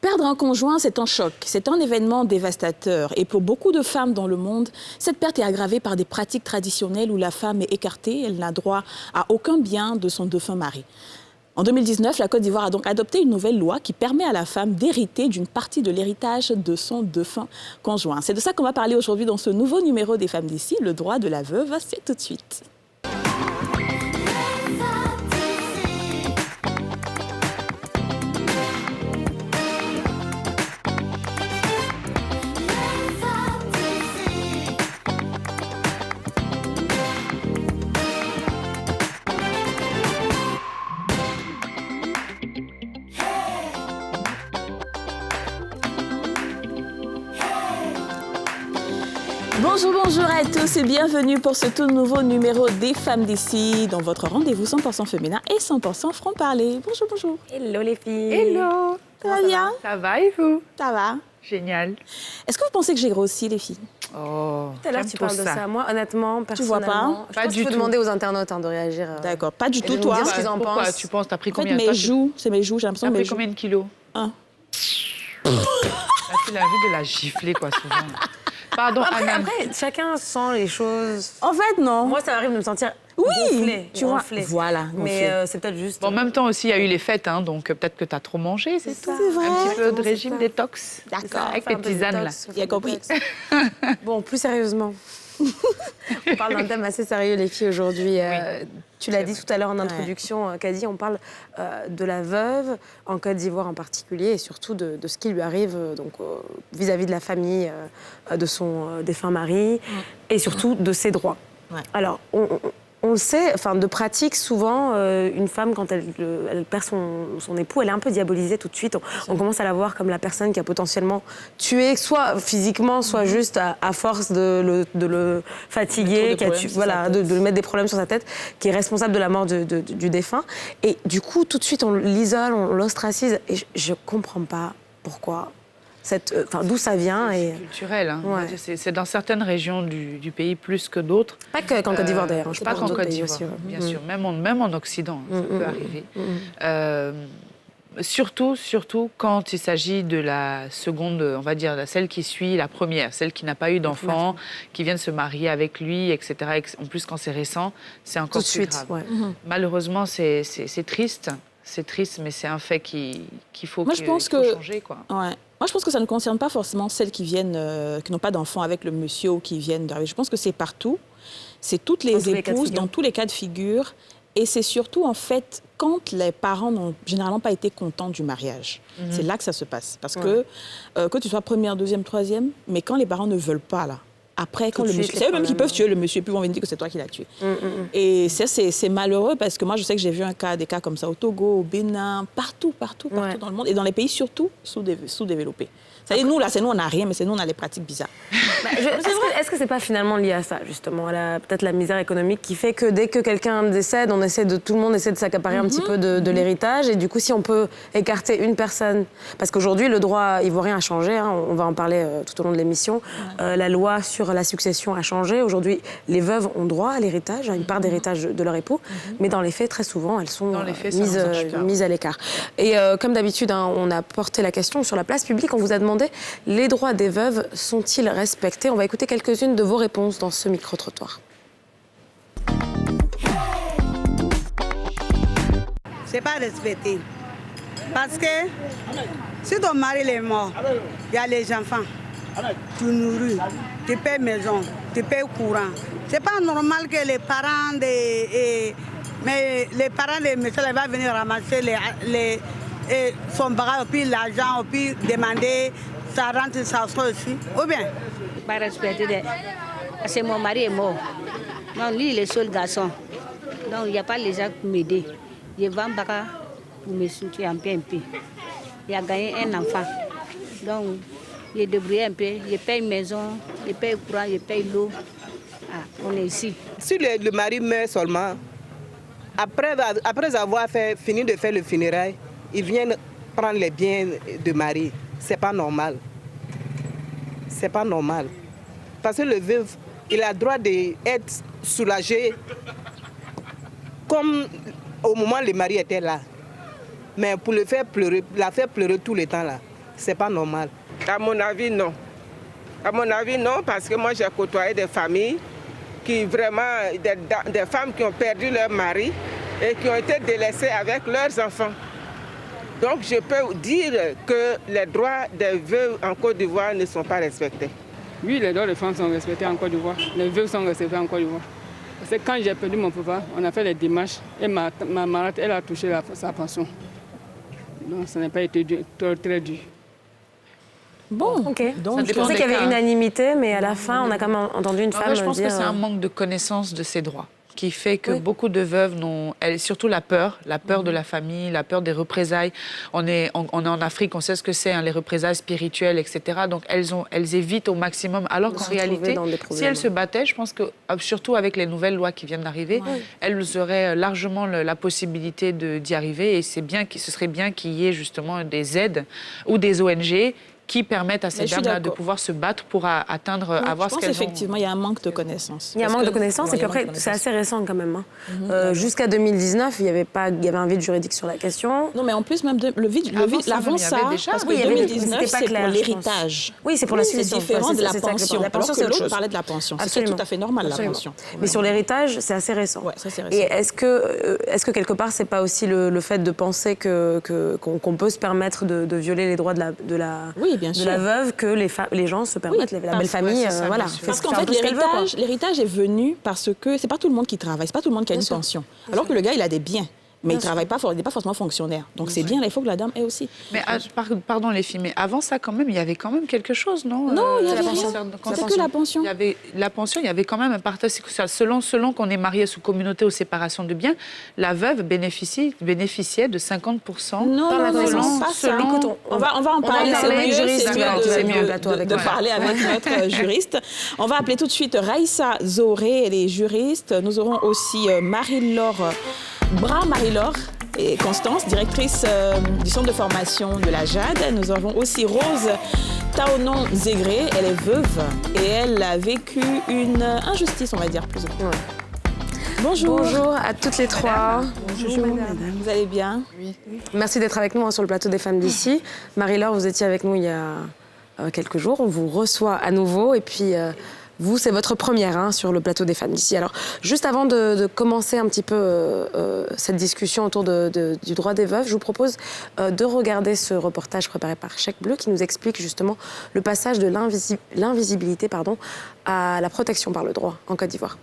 Perdre un conjoint, c'est un choc, c'est un événement dévastateur. Et pour beaucoup de femmes dans le monde, cette perte est aggravée par des pratiques traditionnelles où la femme est écartée, elle n'a droit à aucun bien de son défunt mari. En 2019, la Côte d'Ivoire a donc adopté une nouvelle loi qui permet à la femme d'hériter d'une partie de l'héritage de son défunt conjoint. C'est de ça qu'on va parler aujourd'hui dans ce nouveau numéro des Femmes d'ici, le droit de la veuve. C'est tout de suite. Bonjour à tous et bienvenue pour ce tout nouveau numéro des Femmes d'ici, dans votre rendez-vous 100% féminin et 100% franc-parler. Bonjour. Hello les filles. Hello. Ça va bien? Ça va et vous? Ça va. Génial. Est-ce que vous pensez que j'ai grossi, les filles? Oh, tout à l'heure, tu parles de ça. Moi, honnêtement, personnellement... Tu vois pas? Pas du tout. Tu peux demander aux internautes de réagir. D'accord, pas du tout, de toi. Dire ce qu'ils en Pourquoi pensent. tu penses? T'as pris En fait, combien? mes joues, c'est mes joues, j'ai l'impression. T'as pris combien de kilos? 1. Tu l'as vu de la gifler, quoi, souvent. Pardon, Anna. Après, chacun sent les choses. En fait, non. Moi, ça m'arrive de me sentir gonflée, tu vois. Voilà. Mais c'est peut-être juste... Bon, en même temps aussi, il y a eu les fêtes, hein, donc peut-être que t'as trop mangé, c'est tout. C'est vrai. Un petit peu de régime détox. D'accord. Avec tes tisanes, là. Il y a compris. Bon, plus sérieusement. On parle d'un thème assez sérieux, les filles, aujourd'hui. Tu l'as dit tout à l'heure en introduction, Kadi, on parle de la veuve en Côte d'Ivoire en particulier et surtout de ce qui lui arrive donc vis-à-vis de la famille de son défunt mari et surtout de ses droits. Ouais. Alors, on le sait, enfin, de pratique, souvent, une femme, quand elle perd son époux, elle est un peu diabolisée tout de suite. On commence à la voir comme la personne qui a potentiellement tué, soit physiquement, soit juste à force de le fatiguer, de lui mettre des problèmes sur sa tête, qui est responsable de la mort du défunt. Et du coup, tout de suite, on l'isole, on l'ostracise. Et je ne comprends pas pourquoi. D'où ça vient. C'est culturel. Hein. Ouais. C'est dans certaines régions du pays plus que d'autres. Pas qu'en Côte d'Ivoire, d'ailleurs. Pas qu'en Côte d'Ivoire, bien sûr. Même en Occident, ça peut arriver. Surtout quand il s'agit de la seconde, on va dire, celle qui suit la première, celle qui n'a pas eu d'enfant, qui vient de se marier avec lui, etc. En plus, quand c'est récent, c'est encore plus grave. Ouais. Malheureusement, c'est triste. C'est triste, mais c'est un fait qu'il faut changer, quoi. Ouais. Moi, je pense que ça ne concerne pas forcément celles qui viennent, qui n'ont pas d'enfants avec le monsieur ou qui viennent d'arriver. Je pense que c'est partout. C'est toutes les épouses, dans tous les cas de figure. Et c'est surtout, en fait, quand les parents n'ont généralement pas été contents du mariage. C'est là que ça se passe. Parce que tu sois première, deuxième, troisième, mais quand les parents ne veulent pas, là, après, quand le monsieur... C'est eux-mêmes qui peuvent tuer le monsieur, puis vont venir dire que c'est toi qui l'as tué. Et ça, c'est malheureux parce que moi, je sais que j'ai vu des cas comme ça au Togo, au Bénin, partout dans le monde. Et dans les pays surtout sous-développés. Ça y est, nous, là, c'est nous, on n'a rien, mais c'est nous, on a les pratiques bizarres. Est-ce que c'est pas finalement lié à ça, justement, peut-être la misère économique qui fait que dès que quelqu'un décède, tout le monde essaie de s'accaparer un petit peu de l'héritage. Et du coup, si on peut écarter une personne... Parce qu'aujourd'hui, le droit ivoirien a changé, hein, on va en parler tout au long de l'émission. La loi sur la succession a changé. Aujourd'hui, les veuves ont droit à l'héritage, à une part d'héritage de leur époux. Mais dans les faits, très souvent, elles sont mises à l'écart. Et comme d'habitude, hein, on a porté la question sur la place publique. On vous a demandé les droits des veuves sont-ils respectés? On va écouter quelques-unes de vos réponses dans ce micro-trottoir. C'est pas respecté. Parce que si ton mari est mort, il y a les enfants. Tu nourris, tu payes maison, tu payes courant. C'est pas normal que les parents mais les parents de monsieur vont venir ramasser son bagage, puis l'argent, puis demander sa rente, sa sort aussi. Ou bien? Pas respecté. Parce que mon mari est mort. Donc lui, il est seul garçon. Donc il n'y a pas les gens pour m'aider. Je vends Baka pour me soutenir un peu. Il a gagné un enfant. Donc il est débrouillé un peu. Je paye maison, je paye courant, je paye l'eau. On est ici. Si le mari meurt seulement, après avoir fini de faire le funérail, ils viennent prendre les biens de mari. C'est pas normal. C'est pas normal. Parce que le veuve, il a le droit d'être soulagé comme au moment où le mari était là. Mais pour la faire pleurer tout le temps là, C'est pas normal. À mon avis, non. À mon avis, non, parce que moi, j'ai côtoyé des familles qui vraiment, des femmes qui ont perdu leur mari et qui ont été délaissées avec leurs enfants. Donc, je peux dire que les droits des veuves en Côte d'Ivoire ne sont pas respectés. Oui, les droits des femmes sont respectés en Côte d'Ivoire. Les veuves sont respectées en Côte d'Ivoire. Parce que quand j'ai perdu mon papa, on a fait les démarches et ma malade, elle a touché sa pension. Donc, ça n'a pas été très dur. Bon, ok. Donc, je pensais qu'il y avait unanimité, mais à la fin, on a quand même entendu une femme je pense dire... que c'est un manque de connaissance de ses droits qui fait que beaucoup de veuves n'ont... Surtout la peur de la famille, la peur des représailles. On est en Afrique, on sait ce que c'est, les représailles spirituelles, etc. Donc elles évitent au maximum. Alors qu'en réalité, si elles se battaient, je pense que, surtout avec les nouvelles lois qui viennent d'arriver, elles auraient largement la possibilité d'y arriver. Et ce serait bien qu'il y ait justement des aides ou des ONG qui permettent à ces dames-là de pouvoir se battre pour atteindre, avoir ce qu'elles ont. Je pense effectivement, il y a un manque de connaissances. Il y a un manque de connaissances, et puis après, c'est assez récent quand même. Jusqu'à 2019, il y avait un vide juridique sur la question. Non, mais en plus, même avant ça, parce que 2019, c'est pour l'héritage. Oui, c'est pour la succession. C'est différent de la pension. La pension, c'est autre chose. On parlait de la pension. C'est tout à fait normal, la pension. Mais sur l'héritage, c'est assez récent. Oui, ça, c'est récent. Et est-ce que quelque part, c'est pas aussi le fait de penser qu'on peut se permettre de violer les droits de la veuve que les gens se permettent, la belle famille, voilà. Parce qu'en fait, l'héritage est venu parce que c'est pas tout le monde qui travaille, c'est pas tout le monde qui a une pension. Alors que le gars, il a des biens. Mais il ne travaille pas, il n'est pas forcément fonctionnaire. Donc c'est bien, il faut que la dame ait aussi. Mais pardon les filles, mais avant ça quand même, il y avait quand même quelque chose, non? Non, il y avait rien. C'était que la pension. Il y avait la pension, il y avait quand même un partage. Selon qu'on est marié sous communauté ou séparation de biens, la veuve bénéficiait de 50%. Non, pas ça. Écoute, on va en parler. C'est mieux de parler avec notre juriste. On va appeler tout de suite Raïssa Zoré, elle est juriste. Nous aurons aussi Marie-Laure et Constance, directrice du centre de formation de la JAD. Nous avons aussi Rose Taonon Zégré, elle est veuve et elle a vécu une injustice, on va dire, plus ou moins. Bonjour. Bonjour à toutes les trois. Bonjour, madame. Vous allez bien? Oui. Merci d'être avec nous sur le plateau des femmes d'ici. Marie-Laure, vous étiez avec nous il y a quelques jours. On vous reçoit à nouveau et puis... Vous, c'est votre première sur le plateau des femmes d'ici. Alors, juste avant de commencer un petit peu cette discussion autour du droit des veuves, je vous propose de regarder ce reportage préparé par Chèque Bleu qui nous explique justement le passage de l'invisibilité à la protection par le droit en Côte d'Ivoire.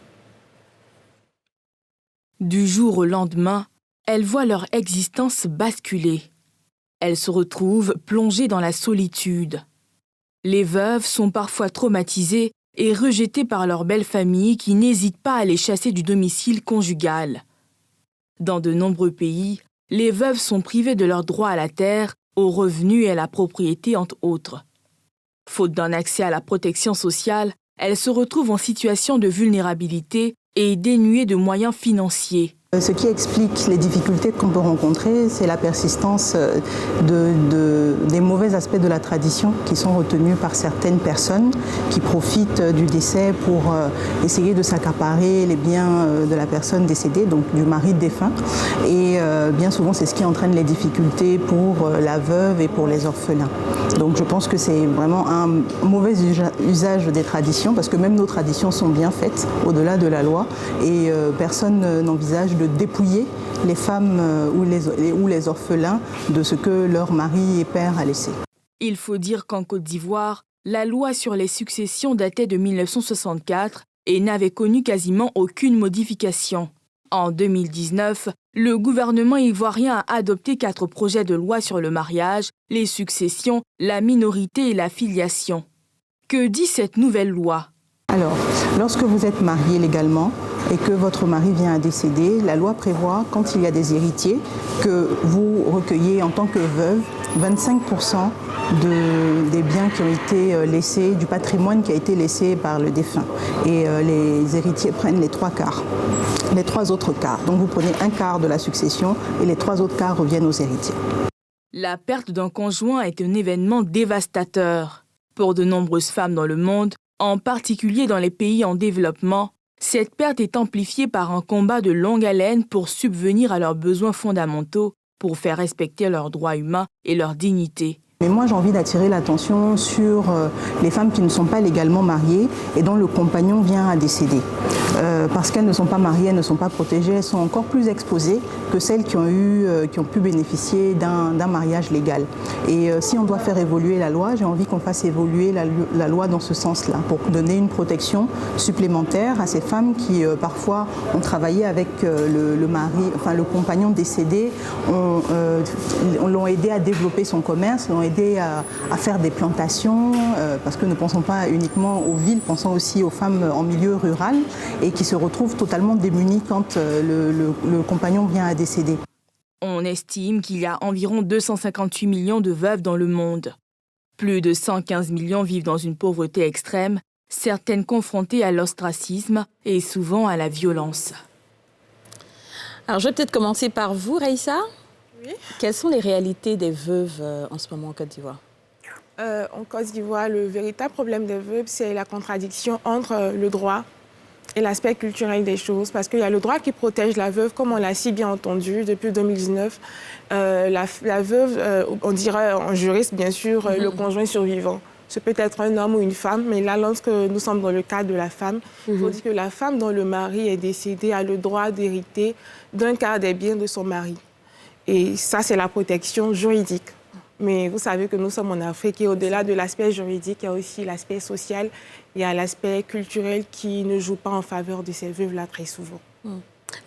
Du jour au lendemain, elles voient leur existence basculer. Elles se retrouvent plongées dans la solitude. Les veuves sont parfois traumatisées et rejetées par leur belle famille qui n'hésitent pas à les chasser du domicile conjugal. Dans de nombreux pays, les veuves sont privées de leur droit à la terre, aux revenus et à la propriété, entre autres. Faute d'un accès à la protection sociale, elles se retrouvent en situation de vulnérabilité et dénuées de moyens financiers. Ce qui explique les difficultés qu'on peut rencontrer, c'est la persistance des mauvais aspects de la tradition qui sont retenus par certaines personnes qui profitent du décès pour essayer de s'accaparer les biens de la personne décédée, donc du mari défunt. Et bien souvent, c'est ce qui entraîne les difficultés pour la veuve et pour les orphelins. Donc je pense que c'est vraiment un mauvais usage des traditions, parce que même nos traditions sont bien faites au-delà de la loi, et personne n'envisage de dépouiller les femmes ou les orphelins de ce que leur mari et père a laissé. Il faut dire qu'en Côte d'Ivoire, la loi sur les successions datait de 1964 et n'avait connu quasiment aucune modification. En 2019, le gouvernement ivoirien a adopté 4 projets de loi sur le mariage, les successions, la minorité et la filiation. Que dit cette nouvelle loi ? Alors, lorsque vous êtes marié légalement et que votre mari vient à décéder, la loi prévoit, quand il y a des héritiers, que vous recueillez en tant que veuve 25% des biens qui ont été laissés, du patrimoine qui a été laissé par le défunt. Et les héritiers prennent les 3 quarts, les 3 autres quarts. Donc vous prenez 1/4 de la succession et les 3 autres quarts reviennent aux héritiers. La perte d'un conjoint est un événement dévastateur. Pour de nombreuses femmes dans le monde, en particulier dans les pays en développement, cette perte est amplifiée par un combat de longue haleine pour subvenir à leurs besoins fondamentaux, pour faire respecter leurs droits humains et leur dignité. Mais moi, j'ai envie d'attirer l'attention sur les femmes qui ne sont pas légalement mariées et dont le compagnon vient à décéder. Parce qu'elles ne sont pas mariées, elles ne sont pas protégées, elles sont encore plus exposées que celles qui ont pu bénéficier d'un mariage légal. Et si on doit faire évoluer la loi, j'ai envie qu'on fasse évoluer la loi dans ce sens-là, pour donner une protection supplémentaire à ces femmes qui parfois ont travaillé avec le compagnon décédé, l'ont aidé à développer son commerce, l'ont aidé à faire des plantations, parce que ne pensons pas uniquement aux villes, pensons aussi aux femmes en milieu rural et qui se retrouvent totalement démunies quand le compagnon vient à décéder. On estime qu'il y a environ 258 millions de veuves dans le monde. Plus de 115 millions vivent dans une pauvreté extrême, certaines confrontées à l'ostracisme et souvent à la violence. Alors, je vais peut-être commencer par vous, Raïssa. Oui. Quelles sont les réalités des veuves en ce moment en Côte d'Ivoire? En Côte d'Ivoire, le véritable problème des veuves, c'est la contradiction entre le droit et l'aspect culturel des choses. Parce qu'il y a le droit qui protège la veuve, comme on l'a si bien entendu depuis 2019. La veuve, on dirait en juriste, bien sûr, le conjoint survivant. Ce peut être un homme ou une femme, mais là, lorsque nous sommes dans le cadre de la femme, il faut dire que la femme dont le mari est décédé a le droit d'hériter d'un quart des biens de son mari. Et ça, c'est la protection juridique. Mais vous savez que nous sommes en Afrique et au-delà de l'aspect juridique, il y a aussi l'aspect social, il y a l'aspect culturel qui ne joue pas en faveur de ces veuves-là très souvent.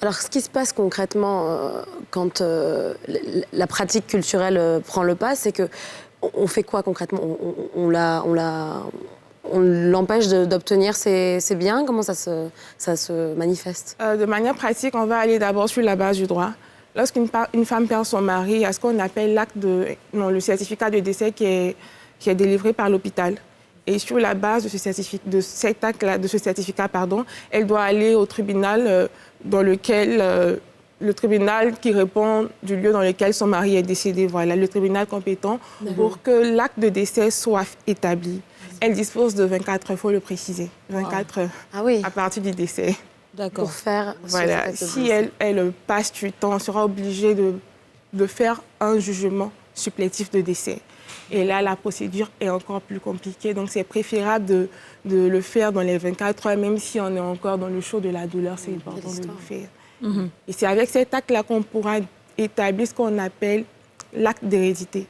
Alors, ce qui se passe concrètement quand la pratique culturelle prend le pas, c'est que on fait quoi concrètement? On l'empêche d'obtenir ses biens? Comment ça se manifeste? De manière pratique, on va aller d'abord sur la base du droit. Lorsqu'une femme perd son mari, il y a ce qu'on appelle le certificat de décès qui est délivré par l'hôpital. Et sur la base de ce certificat, elle doit aller au tribunal le tribunal qui répond du lieu dans lequel son mari est décédé. Voilà, le tribunal compétent pour que l'acte de décès soit établi. Elle dispose de 24 heures, il faut le préciser. 24 heures à partir du décès. D'accord. Pour faire... Voilà, si elle passe du temps, elle sera obligée de faire un jugement supplétif de décès. Et là, la procédure est encore plus compliquée. Donc, c'est préférable de le faire dans les 24 heures, même si on est encore dans le chaud de la douleur, c'est important de le faire. Et c'est avec cet acte-là qu'on pourra établir ce qu'on appelle l'acte d'hérédité.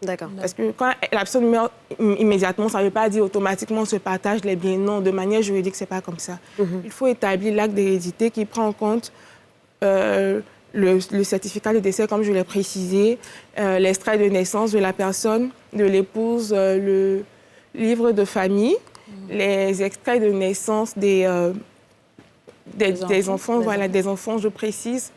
D'accord. Parce que quand la personne meurt immédiatement, ça ne veut pas dire automatiquement on se partage les biens. Non, de manière juridique, ce n'est pas comme ça. Il faut établir l'acte d'hérédité qui prend en compte le certificat de décès, comme je l'ai précisé, l'extrait de naissance de la personne, de l'épouse, le livre de famille, les extraits de naissance des enfants, des enfants, je précise,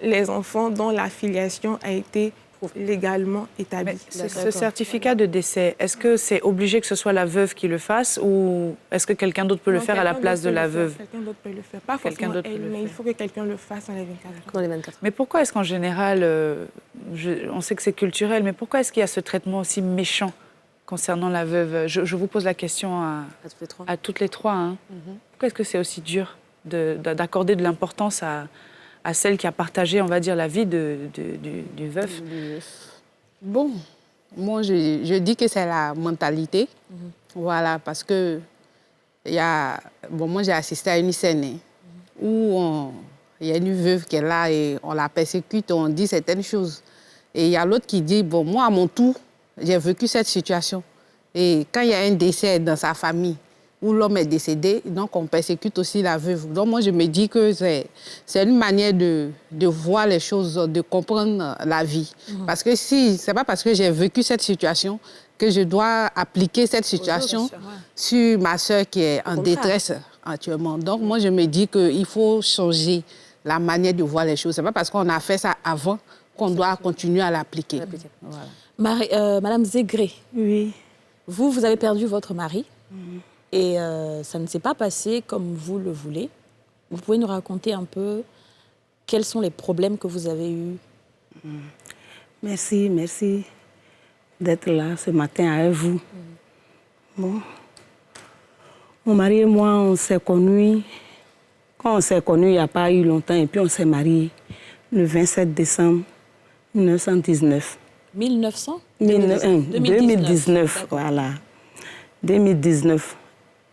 les enfants dont la filiation a été légalement établie. Ce certificat de décès, est-ce que c'est obligé que ce soit la veuve qui le fasse ou est-ce que quelqu'un d'autre peut le faire à la place de la veuve? Quelqu'un d'autre peut le faire. Pas forcément elle, mais il faut que quelqu'un le fasse dans les 24 heures. Mais pourquoi est-ce qu'en général, on sait que c'est culturel, mais pourquoi est-ce qu'il y a ce traitement aussi méchant concernant la veuve? Je vous pose la question à toutes les trois. Hein. Pourquoi est-ce que c'est aussi dur d'accorder de l'importance à celle qui a partagé, on va dire, la vie du veuf? Bon, moi, je dis que c'est la mentalité. Voilà, parce que moi, j'ai assisté à une scène où il y a une veuve qui est là et on la persécute, on dit certaines choses. Et il y a l'autre qui dit, bon, moi, à mon tour, j'ai vécu cette situation. Et quand il y a un décès dans sa famille, où l'homme est décédé, donc on persécute aussi la veuve. Donc moi, je me dis que c'est une manière de voir les choses, de comprendre la vie. Parce que c'est pas parce que j'ai vécu cette situation que je dois appliquer cette situation sur ma sœur qui est en détresse actuellement. Donc moi, je me dis qu'il faut changer la manière de voir les choses. C'est pas parce qu'on a fait ça avant qu'on doit continuer à l'appliquer. Voilà. Madame Zégré, oui. Vous avez perdu votre mari. Et ça ne s'est pas passé comme vous le voulez. Vous pouvez nous raconter un peu quels sont les problèmes que vous avez eus? Merci d'être là ce matin avec vous. Bon. Mon mari et moi, on s'est connus. Quand on s'est connus, il n'y a pas eu longtemps, et puis on s'est mariés le 27 décembre 1919 1900 2019, voilà. 2019.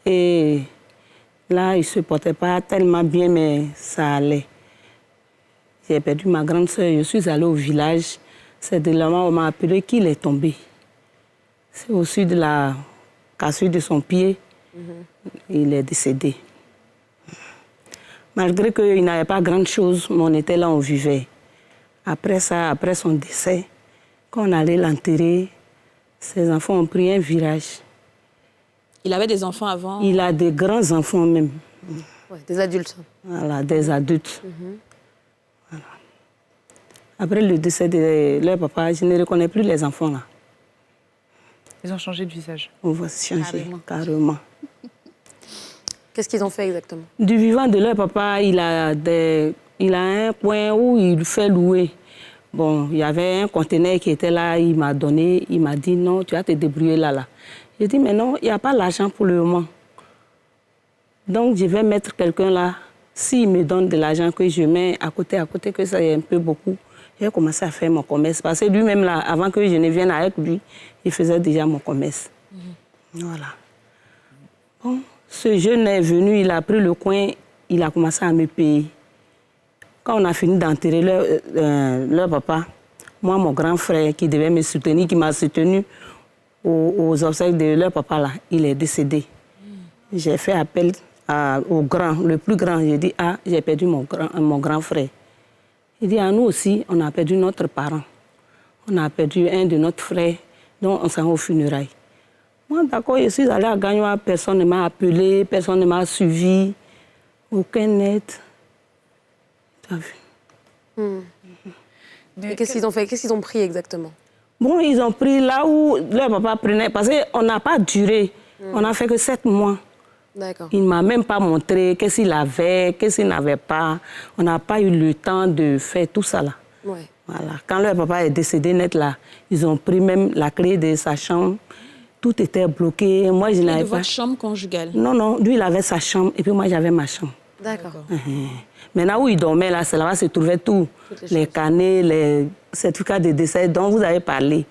Et là, il ne se portait pas tellement bien, mais ça allait. J'ai perdu ma grande sœur, je suis allée au village. C'est de là on m'a appelé qu'il est tombé. C'est au-dessus de la cassure de son pied. Il est décédé. Malgré qu'il n'avait pas grand-chose, mais on était là, on vivait. Après ça, après son décès, quand on allait l'enterrer, ses enfants ont pris un virage. Il avait des enfants avant? Il a des grands-enfants même. Ouais, des adultes. Voilà, des adultes. Voilà. Après le décès de leur papa, je ne reconnais plus les enfants là. Ils ont changé de visage. On va changer, carrément. Qu'est-ce qu'ils ont fait exactement? Du vivant de leur papa, il a un coin où il fait louer. Bon, il y avait un conteneur qui était là, il m'a donné, il m'a dit non, tu vas te débrouiller là. J'ai dit mais non, il n'y a pas l'argent pour le moment. Donc je vais mettre quelqu'un là. S'il me donne de l'argent que je mets à côté, que ça est un peu beaucoup, j'ai commencé à faire mon commerce. Parce que lui-même là, avant que je ne vienne avec lui, il faisait déjà mon commerce. Voilà. Bon, ce jeune est venu, il a pris le coin, il a commencé à me payer. Quand on a fini d'enterrer leur papa, moi, mon grand frère qui devait me soutenir, qui m'a soutenu aux obsèques de leur papa, là, il est décédé. J'ai fait appel au grand, le plus grand. J'ai dit, ah, j'ai perdu mon grand frère. Il dit, ah, nous aussi, on a perdu notre parent. On a perdu un de notre frère, dont on s'en va aux funérailles. Moi, d'accord, je suis allée à Gagnoa, personne ne m'a appelé, personne ne m'a suivi, aucun aide. Tu as vu? Et qu'est-ce qu'ils ont fait? Qu'est-ce qu'ils ont pris exactement? Bon, ils ont pris là où leur papa prenait, parce qu'on n'a pas duré. On n'a fait que 7 mois. D'accord. Il ne m'a même pas montré qu'est-ce qu'il avait, qu'est-ce qu'il n'avait pas. On n'a pas eu le temps de faire tout ça là. Ouais. Voilà. Quand leur papa est décédé net là, ils ont pris même la clé de sa chambre. Tout était bloqué. Moi, je n'avais pas. Votre chambre conjugale? Non, non. Lui, il avait sa chambre et puis moi, j'avais ma chambre. D'accord. Maintenant où il dormait là, c'est là-bas se trouvait tout. Les carnets, les certificats de décès dont vous avez parlé.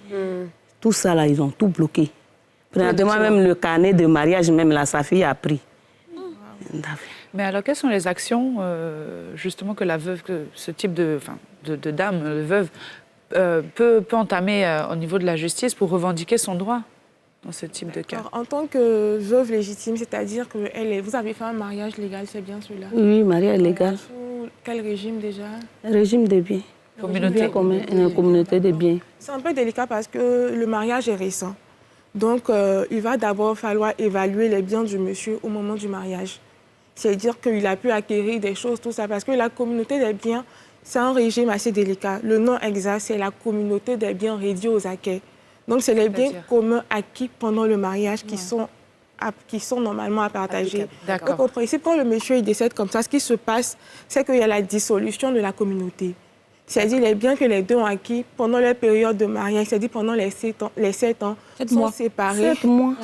Tout ça là, ils ont tout bloqué. Présentement, même le carnet de mariage, même là, sa fille a pris. Mais alors, quelles sont les actions, justement, que la veuve, que ce type de dame, de veuve, peut entamer au niveau de la justice pour revendiquer son droit dans ce type de cas? Alors, en tant que veuve légitime, c'est-à-dire que vous avez fait un mariage légal, c'est bien cela? Oui, mariage légal. Sous quel régime déjà? Régime de biens. Communauté. Une communauté de biens. C'est un peu délicat parce que le mariage est récent. Donc, il va d'abord falloir évaluer les biens du monsieur au moment du mariage. C'est-à-dire qu'il a pu acquérir des choses, tout ça, parce que la communauté des biens, c'est un régime assez délicat. Le nom exact, c'est la communauté des biens réduits aux acquets. Donc, c'est les biens communs acquis pendant le mariage qui sont normalement à partager. Donc, au principe, quand le monsieur décède comme ça, ce qui se passe, c'est qu'il y a la dissolution de la communauté. C'est-à-dire les biens que les deux ont acquis pendant leur période de mariage, c'est-à-dire pendant les 7 ans, sont séparés. 7 mois.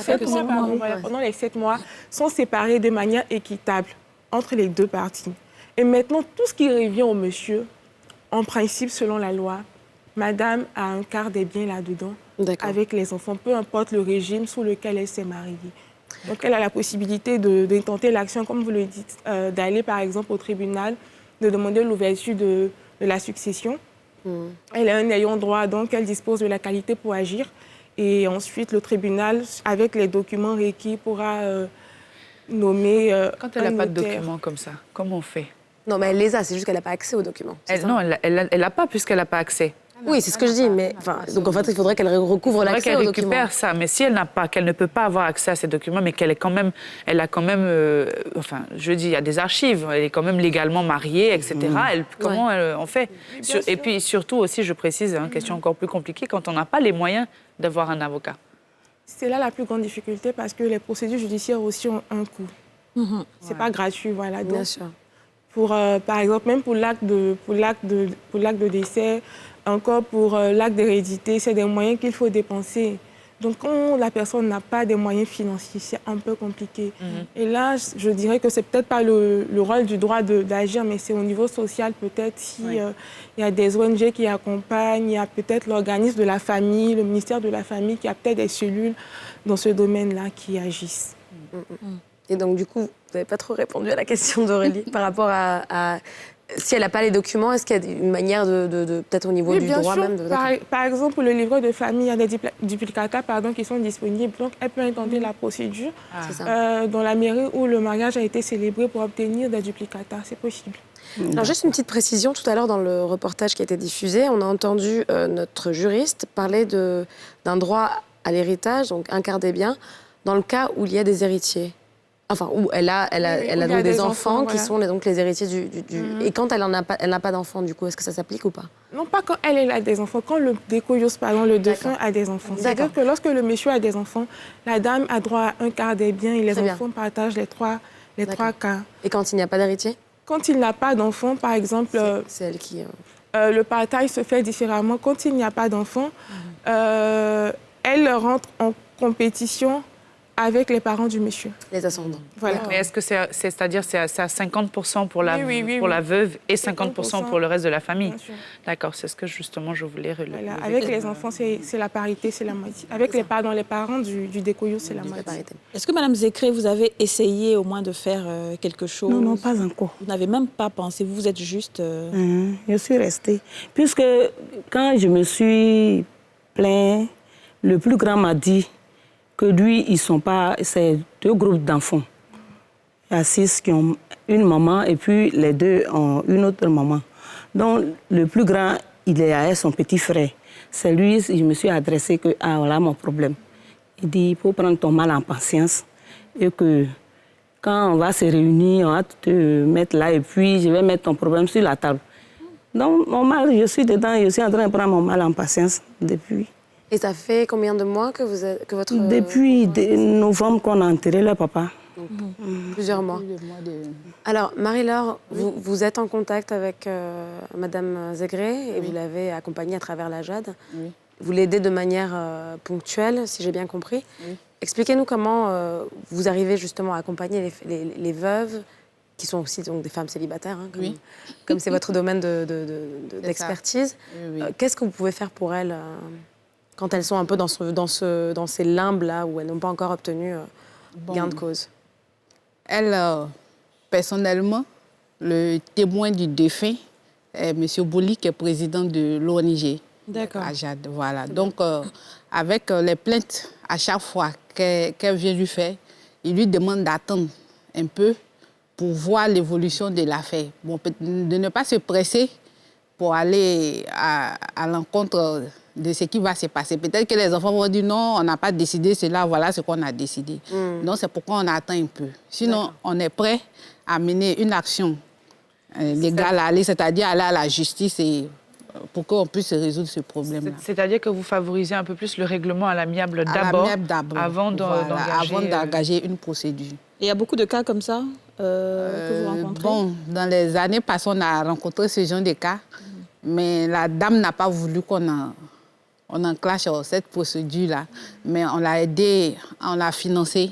Pendant les 7 mois, sont séparés de manière équitable entre les deux parties. Et maintenant, tout ce qui revient au monsieur, en principe, selon la loi, madame a un quart des biens là-dedans, avec les enfants, peu importe le régime sous lequel elle s'est mariée. Donc, elle a la possibilité de tenter l'action, comme vous le dites, d'aller, par exemple, au tribunal, de demander l'ouverture de la succession. Elle a un ayant droit, donc elle dispose de la qualité pour agir. Et ensuite, le tribunal, avec les documents requis, pourra nommer Quand elle n'a pas de documents comme ça, comment on fait? Non, mais elle les a, c'est juste qu'elle n'a pas accès aux documents. Non, elle n'a pas puisqu'elle n'a pas accès. Oui, c'est ce que je dis, mais donc en fait, il faudrait qu'elle recouvre l'accès aux documents. Qu'elle récupère ça, mais si elle n'a pas, qu'elle ne peut pas avoir accès à ces documents, mais qu'elle est quand même, elle a quand même, enfin, je dis, il y a des archives, elle est quand même légalement mariée, etc. Comment on fait? Et puis surtout aussi, je précise, une question encore plus compliquée, quand on n'a pas les moyens d'avoir un avocat. C'est là la plus grande difficulté parce que les procédures judiciaires aussi ont un coût. C'est pas gratuit, voilà. Donc, bien sûr. Par exemple, même pour l'acte de décès, encore pour l'acte d'hérédité, c'est des moyens qu'il faut dépenser. Donc, quand la personne n'a pas des moyens financiers, c'est un peu compliqué. Et là, je dirais que c'est peut-être pas le rôle du droit d'agir, mais c'est au niveau social, peut-être, s'il y a des ONG qui accompagnent, il y a peut-être l'organisme de la famille, le ministère de la famille, qui a peut-être des cellules dans ce domaine-là qui agissent. Et donc, du coup, vous n'avez pas trop répondu à la question d'Aurélie par rapport à si elle n'a pas les documents, est-ce qu'il y a une manière de peut-être au niveau du droit sûr. même Par exemple, pour le livret de famille, il y a des duplicata qui sont disponibles. Donc, elle peut intenter la procédure dans la mairie où le mariage a été célébré pour obtenir des duplicata. C'est possible. Alors, juste une petite précision. Tout à l'heure, dans le reportage qui a été diffusé, on a entendu notre juriste parler d'un droit à l'héritage, donc un quart des biens, dans le cas où il y a des héritiers. Enfin, où elle a donc des enfants qui sont donc les héritiers du... Et quand elle n'a pas d'enfants, du coup, est-ce que ça s'applique ou pas? Non, pas quand elle a des enfants. Quand le décoyos, pardon, le défunt a des enfants. C'est-à-dire que lorsque le monsieur a des enfants, la dame a droit à un quart des biens et les enfants partagent les trois quarts. Et quand il n'y a pas d'héritier? Quand il n'a pas d'enfants, par exemple... C'est elle qui... le partage se fait différemment. Quand il n'y a pas d'enfants, elle rentre en compétition avec les parents du monsieur. Les ascendants. Voilà. Mais est-ce que c'est-à-dire c'est à 50% pour la veuve et 50% pour le reste de la famille? D'accord, c'est ce que justement je voulais relever. Voilà. Avec les enfants, c'est la parité, c'est la moitié. Avec les parents du décoyot, c'est la moitié. Est-ce que Madame Zegré, vous avez essayé au moins de faire quelque chose? Non, pas encore. Vous n'avez même pas pensé, vous êtes juste... Je suis restée. Puisque quand je me suis plaint, le plus grand m'a dit que lui, ils sont pas... C'est 2 groupes d'enfants. Il y a 6 qui ont une maman et puis les 2 ont une autre maman. Donc, le plus grand, il est avec son petit frère. C'est lui, je me suis adressée que, voilà mon problème. Il dit, il faut prendre ton mal en patience et que quand on va se réunir, on va te mettre là et puis je vais mettre ton problème sur la table. Donc, mon mal, je suis dedans, je suis en train de prendre mon mal en patience depuis. Et ça fait combien de mois que votre... Depuis novembre qu'on a enterré le papa. Plusieurs mois. Alors, Marie-Laure, vous êtes en contact avec Madame Zegré et vous l'avez accompagnée à travers la JAD. Oui. Vous l'aidez de manière ponctuelle, si j'ai bien compris. Oui. Expliquez-nous comment vous arrivez justement à accompagner les veuves, qui sont aussi donc, des femmes célibataires, hein, comme c'est votre domaine d'expertise. Oui. Qu'est-ce que vous pouvez faire pour elles quand elles sont un peu dans ces limbes-là où elles n'ont pas encore obtenu gain de cause? Elle, personnellement, le témoin du défunt est M. Bouli, qui est président de l'ONG. D'accord. À Jade, voilà. Donc, avec les plaintes, à chaque fois qu'elle vient lui faire, il lui demande d'attendre un peu pour voir l'évolution de l'affaire. Bon, de ne pas se presser pour aller à l'encontre de ce qui va se passer. Peut-être que les enfants vont dire non, on n'a pas décidé cela, voilà ce qu'on a décidé. Donc c'est pourquoi on attend un peu. Sinon, on est prêt à mener une action légale, c'est-à-dire aller à la justice et pour qu'on puisse résoudre ce problème-là. C'est-à-dire que vous favorisez un peu plus le règlement à l'amiable d'abord, avant d'engager une procédure. Et il y a beaucoup de cas comme ça que vous rencontrez? Bon, dans les années passées, on a rencontré ce genre de cas, mais la dame n'a pas voulu qu'on enclenche cette procédure-là. Mais on l'a aidée, on l'a financée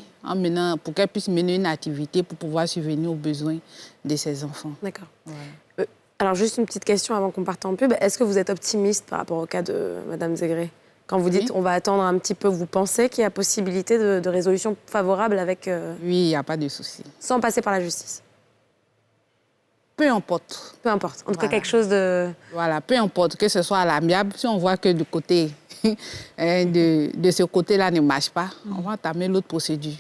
pour qu'elle puisse mener une activité pour pouvoir subvenir aux besoins de ses enfants. D'accord. Ouais. Alors, juste une petite question avant qu'on parte en pub. Est-ce que vous êtes optimiste par rapport au cas de Mme Zegré? Quand vous dites on va attendre un petit peu, vous pensez qu'il y a possibilité de résolution favorable avec... Oui, il n'y a pas de souci. Sans passer par la justice? Peu importe. Peu importe. En tout cas, quelque chose de... Voilà, peu importe, que ce soit à l'amiable. Si on voit que du côté de ce côté-là ne marche pas, on va entamer l'autre procédure.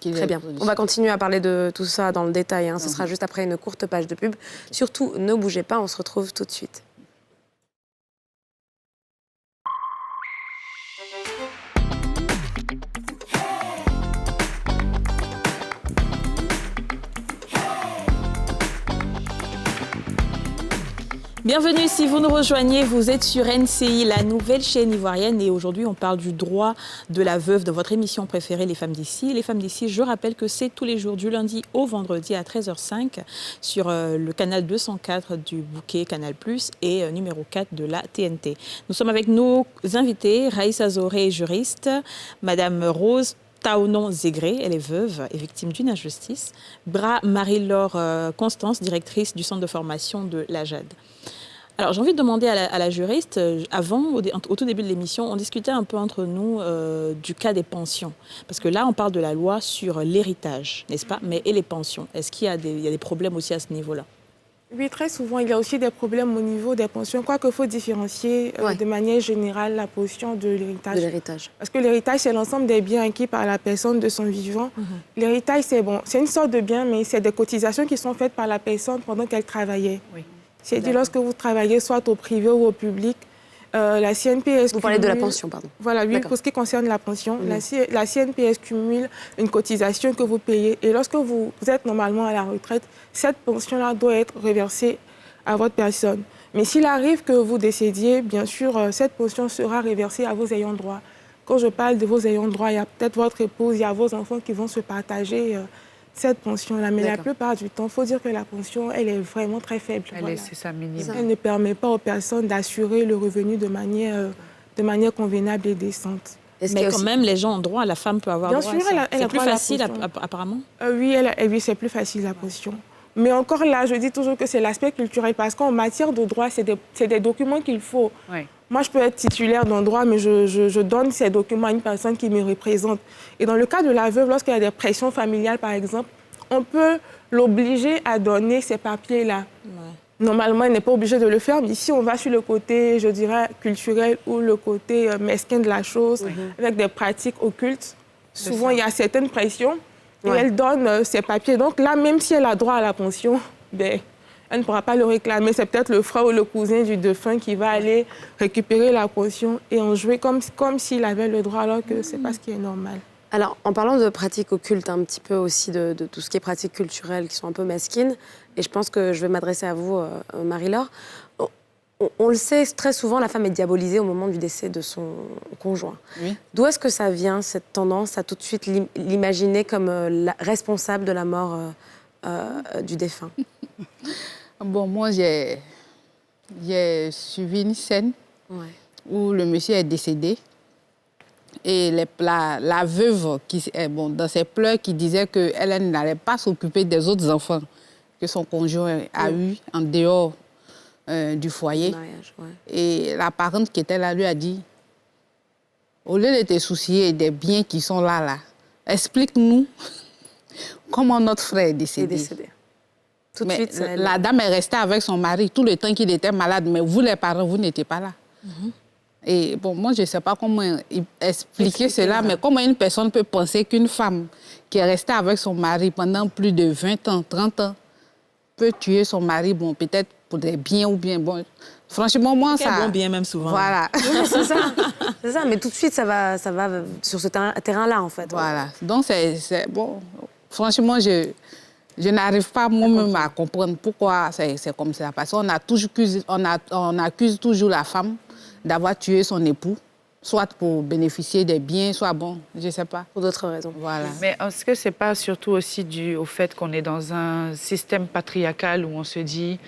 Très bien. On va continuer à parler de tout ça dans le détail. Ce sera juste après une courte page de pub. Surtout, ne bougez pas, on se retrouve tout de suite. Bienvenue si vous nous rejoignez, vous êtes sur NCI, la nouvelle chaîne ivoirienne et aujourd'hui on parle du droit de la veuve de votre émission préférée Les Femmes d'ici. Les Femmes d'ici, je rappelle que c'est tous les jours du lundi au vendredi à 13h05 sur le canal 204 du bouquet Canal+, et numéro 4 de la TNT. Nous sommes avec nos invités, Raïssa Zoré, juriste, Madame Rose Taonon Zégré, elle est veuve et victime d'une injustice. Bra Marie-Laure Constance, directrice du centre de formation de la Jade. Alors j'ai envie de demander à la juriste, avant, au tout début de l'émission, on discutait un peu entre nous du cas des pensions. Parce que là, on parle de la loi sur l'héritage, n'est-ce pas? Mais et les pensions, est-ce qu'il y a des problèmes aussi à ce niveau-là? Oui, très souvent, il y a aussi des problèmes au niveau des pensions. Quoique, il faut différencier de manière générale la portion de l'héritage. Parce que l'héritage, c'est l'ensemble des biens acquis par la personne de son vivant. L'héritage, c'est une sorte de bien, mais c'est des cotisations qui sont faites par la personne pendant qu'elle travaillait. Oui. C'est-à-dire, lorsque vous travaillez soit au privé ou au public, la CNPS... Vous parlez de la pension, pardon. Voilà, oui, pour ce qui concerne la pension, la CNPS cumule une cotisation que vous payez. Et lorsque vous êtes normalement à la retraite, cette pension-là doit être reversée à votre personne. Mais s'il arrive que vous décédiez, bien sûr, cette pension sera reversée à vos ayants droit. Quand je parle de vos ayants droit, il y a peut-être votre épouse, il y a vos enfants qui vont se partager cette pension-là. Mais la plupart du temps, il faut dire que la pension, elle est vraiment très faible. C'est ça, minimum. Elle ne permet pas aux personnes d'assurer le revenu de manière convenable et décente. Mais quand même, les gens ont droit, la femme peut avoir droit à ça. C'est plus facile, apparemment? Oui, c'est plus facile, la pension. Mais encore là, je dis toujours que c'est l'aspect culturel, parce qu'en matière de droit, c'est des documents qu'il faut. Oui. Moi, je peux être titulaire d'un droit, mais je donne ces documents à une personne qui me représente. Et dans le cas de la veuve, lorsqu'il y a des pressions familiales, par exemple, on peut l'obliger à donner ces papiers-là. Ouais. Normalement, elle n'est pas obligée de le faire, mais ici, on va sur le côté, je dirais, culturel ou le côté mesquin de la chose, avec des pratiques occultes. Souvent, il y a certaines pressions et elle donne ces papiers. Donc là, même si elle a droit à la pension, elle ne pourra pas le réclamer. C'est peut-être le frère ou le cousin du défunt qui va aller récupérer la pension et en jouer comme s'il avait le droit, alors que ce n'est pas ce qui est normal. Alors, en parlant de pratiques occultes, un petit peu aussi de tout ce qui est pratiques culturelles qui sont un peu mesquines, et je pense que je vais m'adresser à vous, Marie-Laure, on le sait, très souvent, la femme est diabolisée au moment du décès de son conjoint. Oui. D'où est-ce que ça vient, cette tendance à tout de suite l'imaginer comme responsable de la mort du défunt? Bon, moi, j'ai suivi une scène où le monsieur est décédé. Et la veuve, dans ses pleurs, qui disait qu'elle n'allait pas s'occuper des autres enfants que son conjoint a eu en dehors du foyer. Mariage, et la parente qui était là lui a dit, au lieu de te soucier des biens qui sont là, explique-nous comment notre frère est décédé. Tout de suite, la dame est restée avec son mari tout le temps qu'il était malade, mais vous, les parents, vous n'étiez pas là. Et bon, moi, je ne sais pas comment expliquer cela, mais comment une personne peut penser qu'une femme qui est restée avec son mari pendant plus de 20 ans, 30 ans, peut tuer son mari, bon, peut-être pour des biens ou bien... Bon, franchement, moi, ça... bon bien, même souvent. Voilà. Oui, c'est ça, mais tout de suite, ça va sur ce terrain-là, en fait. Voilà. Donc, c'est bon. Franchement, je n'arrive pas moi-même à comprendre pourquoi c'est comme ça. Parce qu'on accuse toujours la femme d'avoir tué son époux, soit pour bénéficier des biens, soit bon, je ne sais pas. Pour d'autres raisons. Voilà. Mais est-ce que ce n'est pas surtout aussi dû au fait qu'on est dans un système patriarcal où on se dit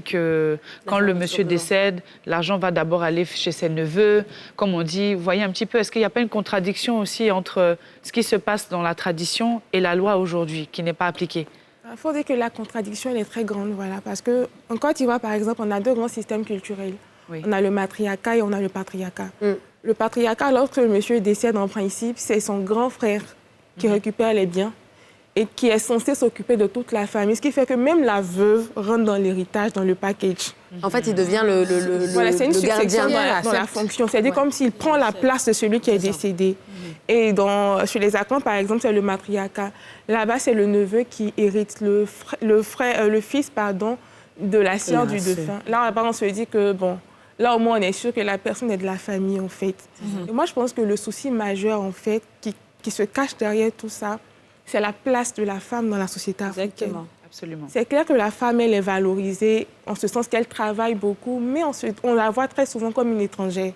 que quand le monsieur décède, l'argent va d'abord aller chez ses neveux, comme on dit. Vous voyez un petit peu, est-ce qu'il n'y a pas une contradiction aussi entre ce qui se passe dans la tradition et la loi aujourd'hui, qui n'est pas appliquée? Il faut dire que la contradiction, elle est très grande, voilà, parce qu'en Côte d'Ivoire, par exemple, on a deux grands systèmes culturels. Oui. On a le matriarcat et on a le patriarcat. Le patriarcat, lorsque le monsieur décède, en principe, c'est son grand frère qui récupère les biens et qui est censé s'occuper de toute la famille, ce qui fait que même la veuve rentre dans l'héritage, dans le package. En fait, il devient voilà, c'est une gardien dans la fonction. C'est-à-dire comme s'il prend la place de celui qui est décédé. Et chez les Akans, par exemple, c'est le matriarcat. Là-bas, c'est le neveu qui hérite, le fils de la sœur du défunt. Là, on se dit que, bon, là, au moins, on est sûr que la personne est de la famille, en fait. Et moi, je pense que le souci majeur, en fait, qui se cache derrière tout ça, c'est la place de la femme dans la société africaine. Absolument. C'est clair que la femme, elle est valorisée en ce sens qu'elle travaille beaucoup, mais on la voit très souvent comme une étrangère.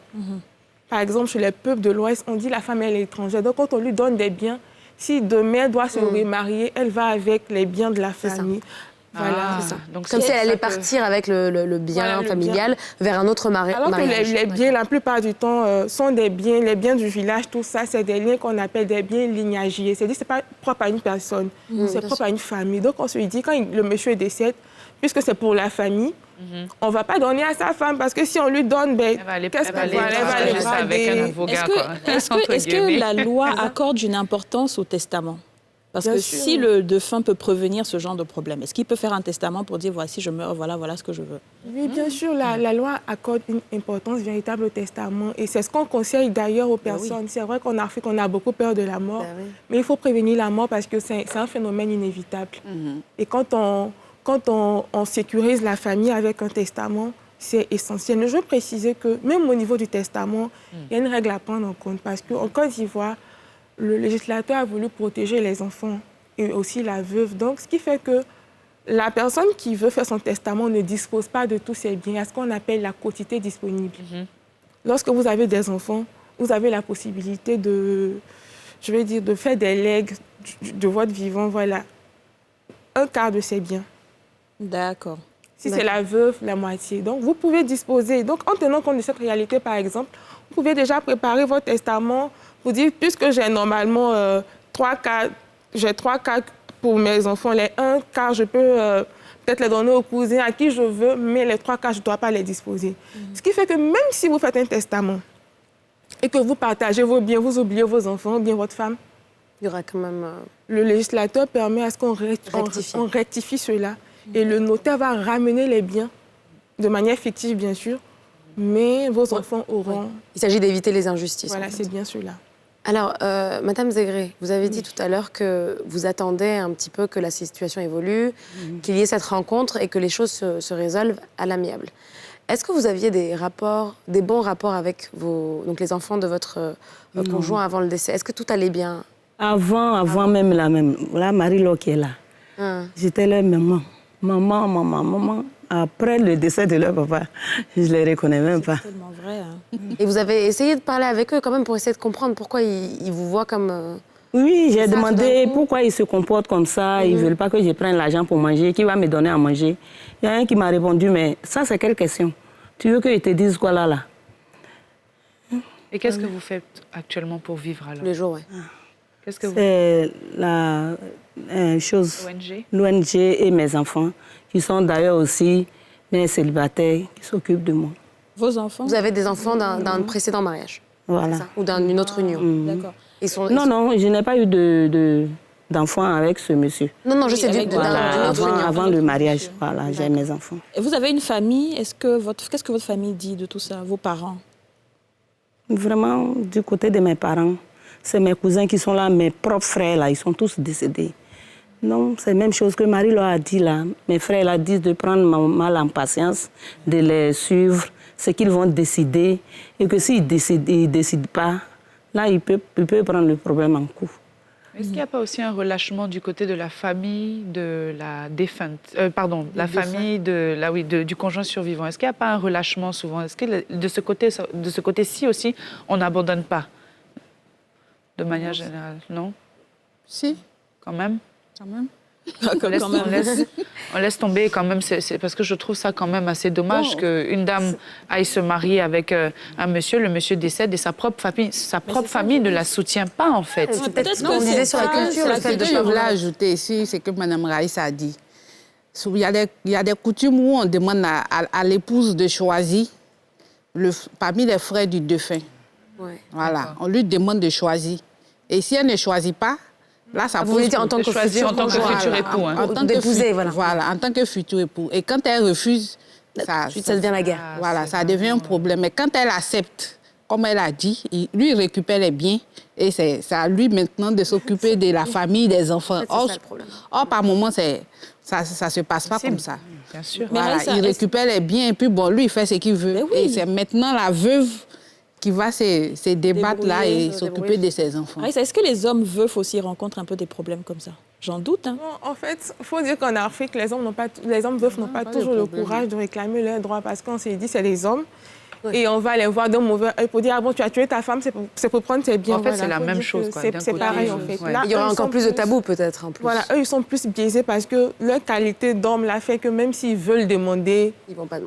Par exemple, chez les peuples de l'Ouest, on dit la femme, elle est étrangère. Donc, quand on lui donne des biens, si demain elle doit se remarier, elle va avec les biens de la famille. Voilà. C'est ça. Donc, comme si elle allait partir avec le bien familial vers un autre mariage. Alors que les biens, la plupart du temps, sont des biens, les biens du village, tout ça, c'est des liens qu'on appelle des biens lignagiers. C'est-à-dire que ce n'est pas propre à une personne, c'est propre à une famille. Donc, on se dit, quand le monsieur décède, puisque c'est pour la famille, on ne va pas donner à sa femme, parce que si on lui donne, qu'est-ce qu'elle va aller brader? Est-ce que la loi accorde une importance au testament? Parce que si le défunt peut prévenir ce genre de problème, est-ce qu'il peut faire un testament pour dire, voici, je meurs, voilà ce que je veux? Oui, bien sûr, la loi accorde une importance véritable au testament. Et c'est ce qu'on conseille d'ailleurs aux personnes. C'est vrai qu'en Afrique, on a beaucoup peur de la mort, mais il faut prévenir la mort parce que c'est un phénomène inévitable. Et quand on sécurise la famille avec un testament, c'est essentiel. Mais je veux préciser que même au niveau du testament, il y a une règle à prendre en compte parce qu'en Côte d'Ivoire, le législateur a voulu protéger les enfants et aussi la veuve. Donc, ce qui fait que la personne qui veut faire son testament ne dispose pas de tous ses biens. Il y a ce qu'on appelle la quotité disponible. Lorsque vous avez des enfants, vous avez la possibilité de faire des legs de votre vivant, voilà, un quart de ses biens. D'accord. Si c'est la veuve, la moitié. Donc, vous pouvez disposer. Donc, en tenant compte de cette réalité, par exemple, vous pouvez déjà préparer votre testament. Vous dites, puisque j'ai normalement 3 quarts pour mes enfants, les 1 quart, je peux peut-être les donner aux cousins, à qui je veux, mais les 3 quarts, je ne dois pas les disposer. Ce qui fait que même si vous faites un testament et que vous partagez vos biens, vous oubliez vos enfants ou bien votre femme, il y aura quand même... Le législateur permet à ce qu'on rectifie cela. Et le notaire va ramener les biens, de manière fictive, bien sûr, mais vos enfants auront... Il s'agit d'éviter les injustices. Voilà, c'est bien cela. Alors, Madame Zegré, vous avez dit tout à l'heure que vous attendez un petit peu que la situation évolue, qu'il y ait cette rencontre et que les choses se résolvent à l'amiable. Est-ce que vous aviez des bons rapports avec les enfants de votre conjoint avant le décès? Est-ce que tout allait bien? Avant même la Marie-Laure qui est là. J'étais leur maman. Maman. Après le décès de leur papa, je ne les reconnais même pas. C'est tellement vrai. Et vous avez essayé de parler avec eux quand même pour essayer de comprendre pourquoi ils vous voient comme... Oui, j'ai demandé pourquoi ils se comportent comme ça. Ils ne veulent pas que je prenne l'argent pour manger. Qui va me donner à manger? Il y a un qui m'a répondu, mais ça, c'est quelle question? Tu veux que je te dise quoi là? Et qu'est-ce que vous faites actuellement pour vivre alors? Les jours, oui. Qu'est-ce que vous... C'est la chose... L'ONG et mes enfants, qui sont d'ailleurs aussi mes célibataires, qui s'occupent de moi. Vos enfants? Vous avez des enfants d'un précédent mariage? Voilà. Ou d'une autre union? D'accord. Non, je n'ai pas eu d'enfants avec ce monsieur. Non, je sais d'une autre union. Avant le mariage, voilà, j'ai mes enfants. Et vous avez une famille, qu'est-ce que votre famille dit de tout ça, vos parents? Vraiment, du côté de mes parents, c'est mes cousins qui sont là, mes propres frères, là, ils sont tous décédés. Non, c'est la même chose que Marie-Laure a dit là. Mes frères là, disent de prendre mal en patience, de les suivre, ce qu'ils vont décider, et que s'ils ne décident pas, là, ils peuvent prendre le problème en cours. Est-ce qu'il n'y a pas aussi un relâchement du côté de la famille de la défunte, famille du conjoint survivant? Est-ce qu'il n'y a pas un relâchement souvent? Est-ce que de ce côté-ci aussi, on n'abandonne pas de manière générale? Non? Si. Quand même? Quand même. On laisse tomber quand même, c'est parce que je trouve ça quand même assez dommage qu'une dame aille se marier avec un monsieur, le monsieur décède et sa propre famille ne la soutient pas en fait. C'est peut-être ce qu'on disait sur la culture, le fait de je voulais ajouter ici, c'est que Mme Raïssa a dit. Il y a des coutumes où on demande à l'épouse de choisir parmi les frères du défunt. Ouais. Voilà, on lui demande de choisir. Et si elle ne choisit pas, là, ça vous voulez dire en tant que futur époux. En tant d'épouser, voilà, en tant que futur époux. Et quand elle refuse, ça devient la guerre. Voilà, ça devient un problème. Mais quand elle accepte, comme elle a dit, lui, il récupère les biens. Et c'est à lui maintenant de s'occuper de la famille, des enfants. Or, par moment, ça ne se passe pas comme ça. Bien sûr. Voilà, il récupère les biens et puis bon, lui, il fait ce qu'il veut. Oui. Et c'est maintenant la veuve qui va se débattre là et s'occuper de ses enfants. Est-ce que les hommes veufs aussi rencontrent un peu des problèmes comme ça? J'en doute. Hein. Non, en fait, il faut dire qu'en Afrique, les hommes veufs n'ont pas toujours le courage de réclamer leurs droits parce qu'on s'est dit c'est les hommes. Oui. Et on va les voir d'un mauvais œil pour dire ah bon, tu as tué ta femme, c'est pour prendre tes biens. En fait, c'est la même chose. C'est pareil, en fait. Ouais. Là, il y aura encore plus de tabous, peut-être. En plus. Voilà, eux, ils sont plus biaisés parce que leur qualité d'homme l'a fait que même s'ils veulent demander,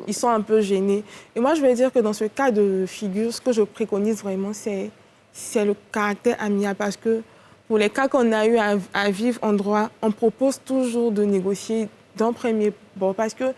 ils sont un peu gênés. Et moi, je veux dire que dans ce cas de figure, ce que je préconise vraiment, c'est le caractère amiable. Parce que pour les cas qu'on a eu à vivre en droit, on propose toujours de négocier d'un premier bord parce que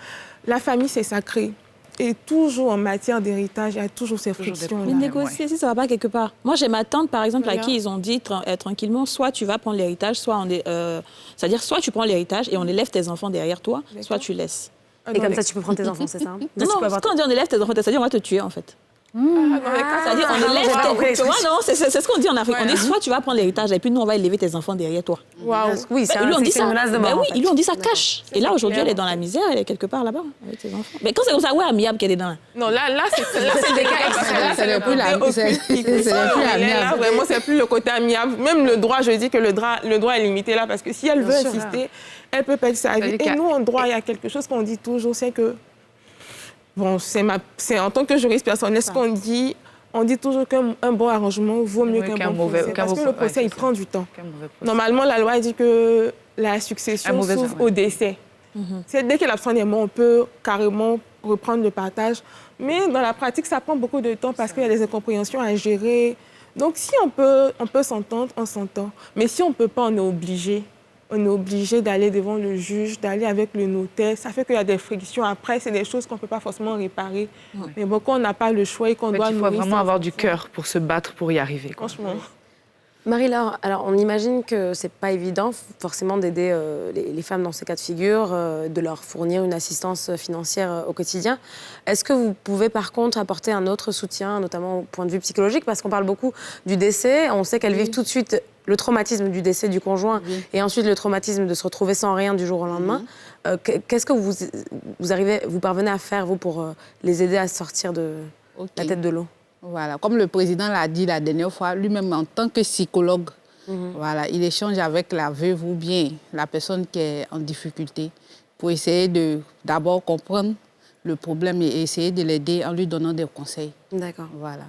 la famille, c'est sacré. Et toujours en matière d'héritage, il y a toujours ces frictions. Mais négocier, si ça ne va pas quelque part. Moi, j'ai ma tante, par exemple, à qui ils ont dit tranquillement, soit tu vas prendre l'héritage, c'est-à-dire soit tu prends l'héritage et on élève tes enfants derrière toi, soit tu laisses. Et comme ça, tu peux prendre tes enfants, c'est ça? Non, quand on dit on élève tes enfants, c'est-à-dire on va te tuer, en fait. C'est-à-dire on élève tes... Tu vois, non, c'est ce qu'on dit en Afrique. On dit soit tu vas prendre l'héritage et puis nous, on va élever tes enfants derrière toi. Waouh. Oui, c'est une menace de mort. Oui, ils lui ont dit ça cache. Et là, aujourd'hui, elle est dans la misère, elle est quelque part là-bas avec ses enfants. Mais quand c'est comme ça, ouais, amiable qu'elle est dans... Non, là, c'est des cas extrêmes. C'est plus amiable. Vraiment, c'est plus le côté amiable. Même le droit, je dis que le droit est limité là parce que si elle veut insister, elle peut perdre sa vie. Et nous, en droit, il y a quelque chose qu'on dit toujours, c'est que bon, c'est en tant que juriste personnel, ce qu'on dit, on dit toujours qu'un bon arrangement vaut mieux qu'un bon procès. Parce que le procès, il prend du temps. Normalement, la loi dit que la succession s'ouvre au décès. Dès que l'absent est mort, on peut carrément reprendre le partage. Mais dans la pratique, ça prend beaucoup de temps parce qu'il y a des incompréhensions à gérer. Donc, si on peut s'entendre, on s'entend. Mais si on ne peut pas, on est obligé. On est obligé d'aller devant le juge, d'aller avec le notaire. Ça fait qu'il y a des frictions. Après, c'est des choses qu'on ne peut pas forcément réparer. Ouais. Mais bon, quand on n'a pas le choix et qu'on doit... Il faut vraiment avoir du cœur pour se battre, pour y arriver. Franchement. Marie-Laure, alors on imagine que c'est pas évident forcément d'aider les femmes dans ces cas de figure, de leur fournir une assistance financière au quotidien. Est-ce que vous pouvez par contre apporter un autre soutien, notamment au point de vue psychologique, parce qu'on parle beaucoup du décès, on sait qu'elles vivent tout de suite le traumatisme du décès du conjoint et ensuite le traumatisme de se retrouver sans rien du jour au lendemain. Qu'est-ce que vous parvenez à faire, vous, pour les aider à sortir de la tête de l'eau? Voilà, comme le président l'a dit la dernière fois, lui-même en tant que psychologue, voilà, il échange avec la veuve ou bien la personne qui est en difficulté pour essayer d'abord comprendre le problème et essayer de l'aider en lui donnant des conseils. D'accord. Voilà.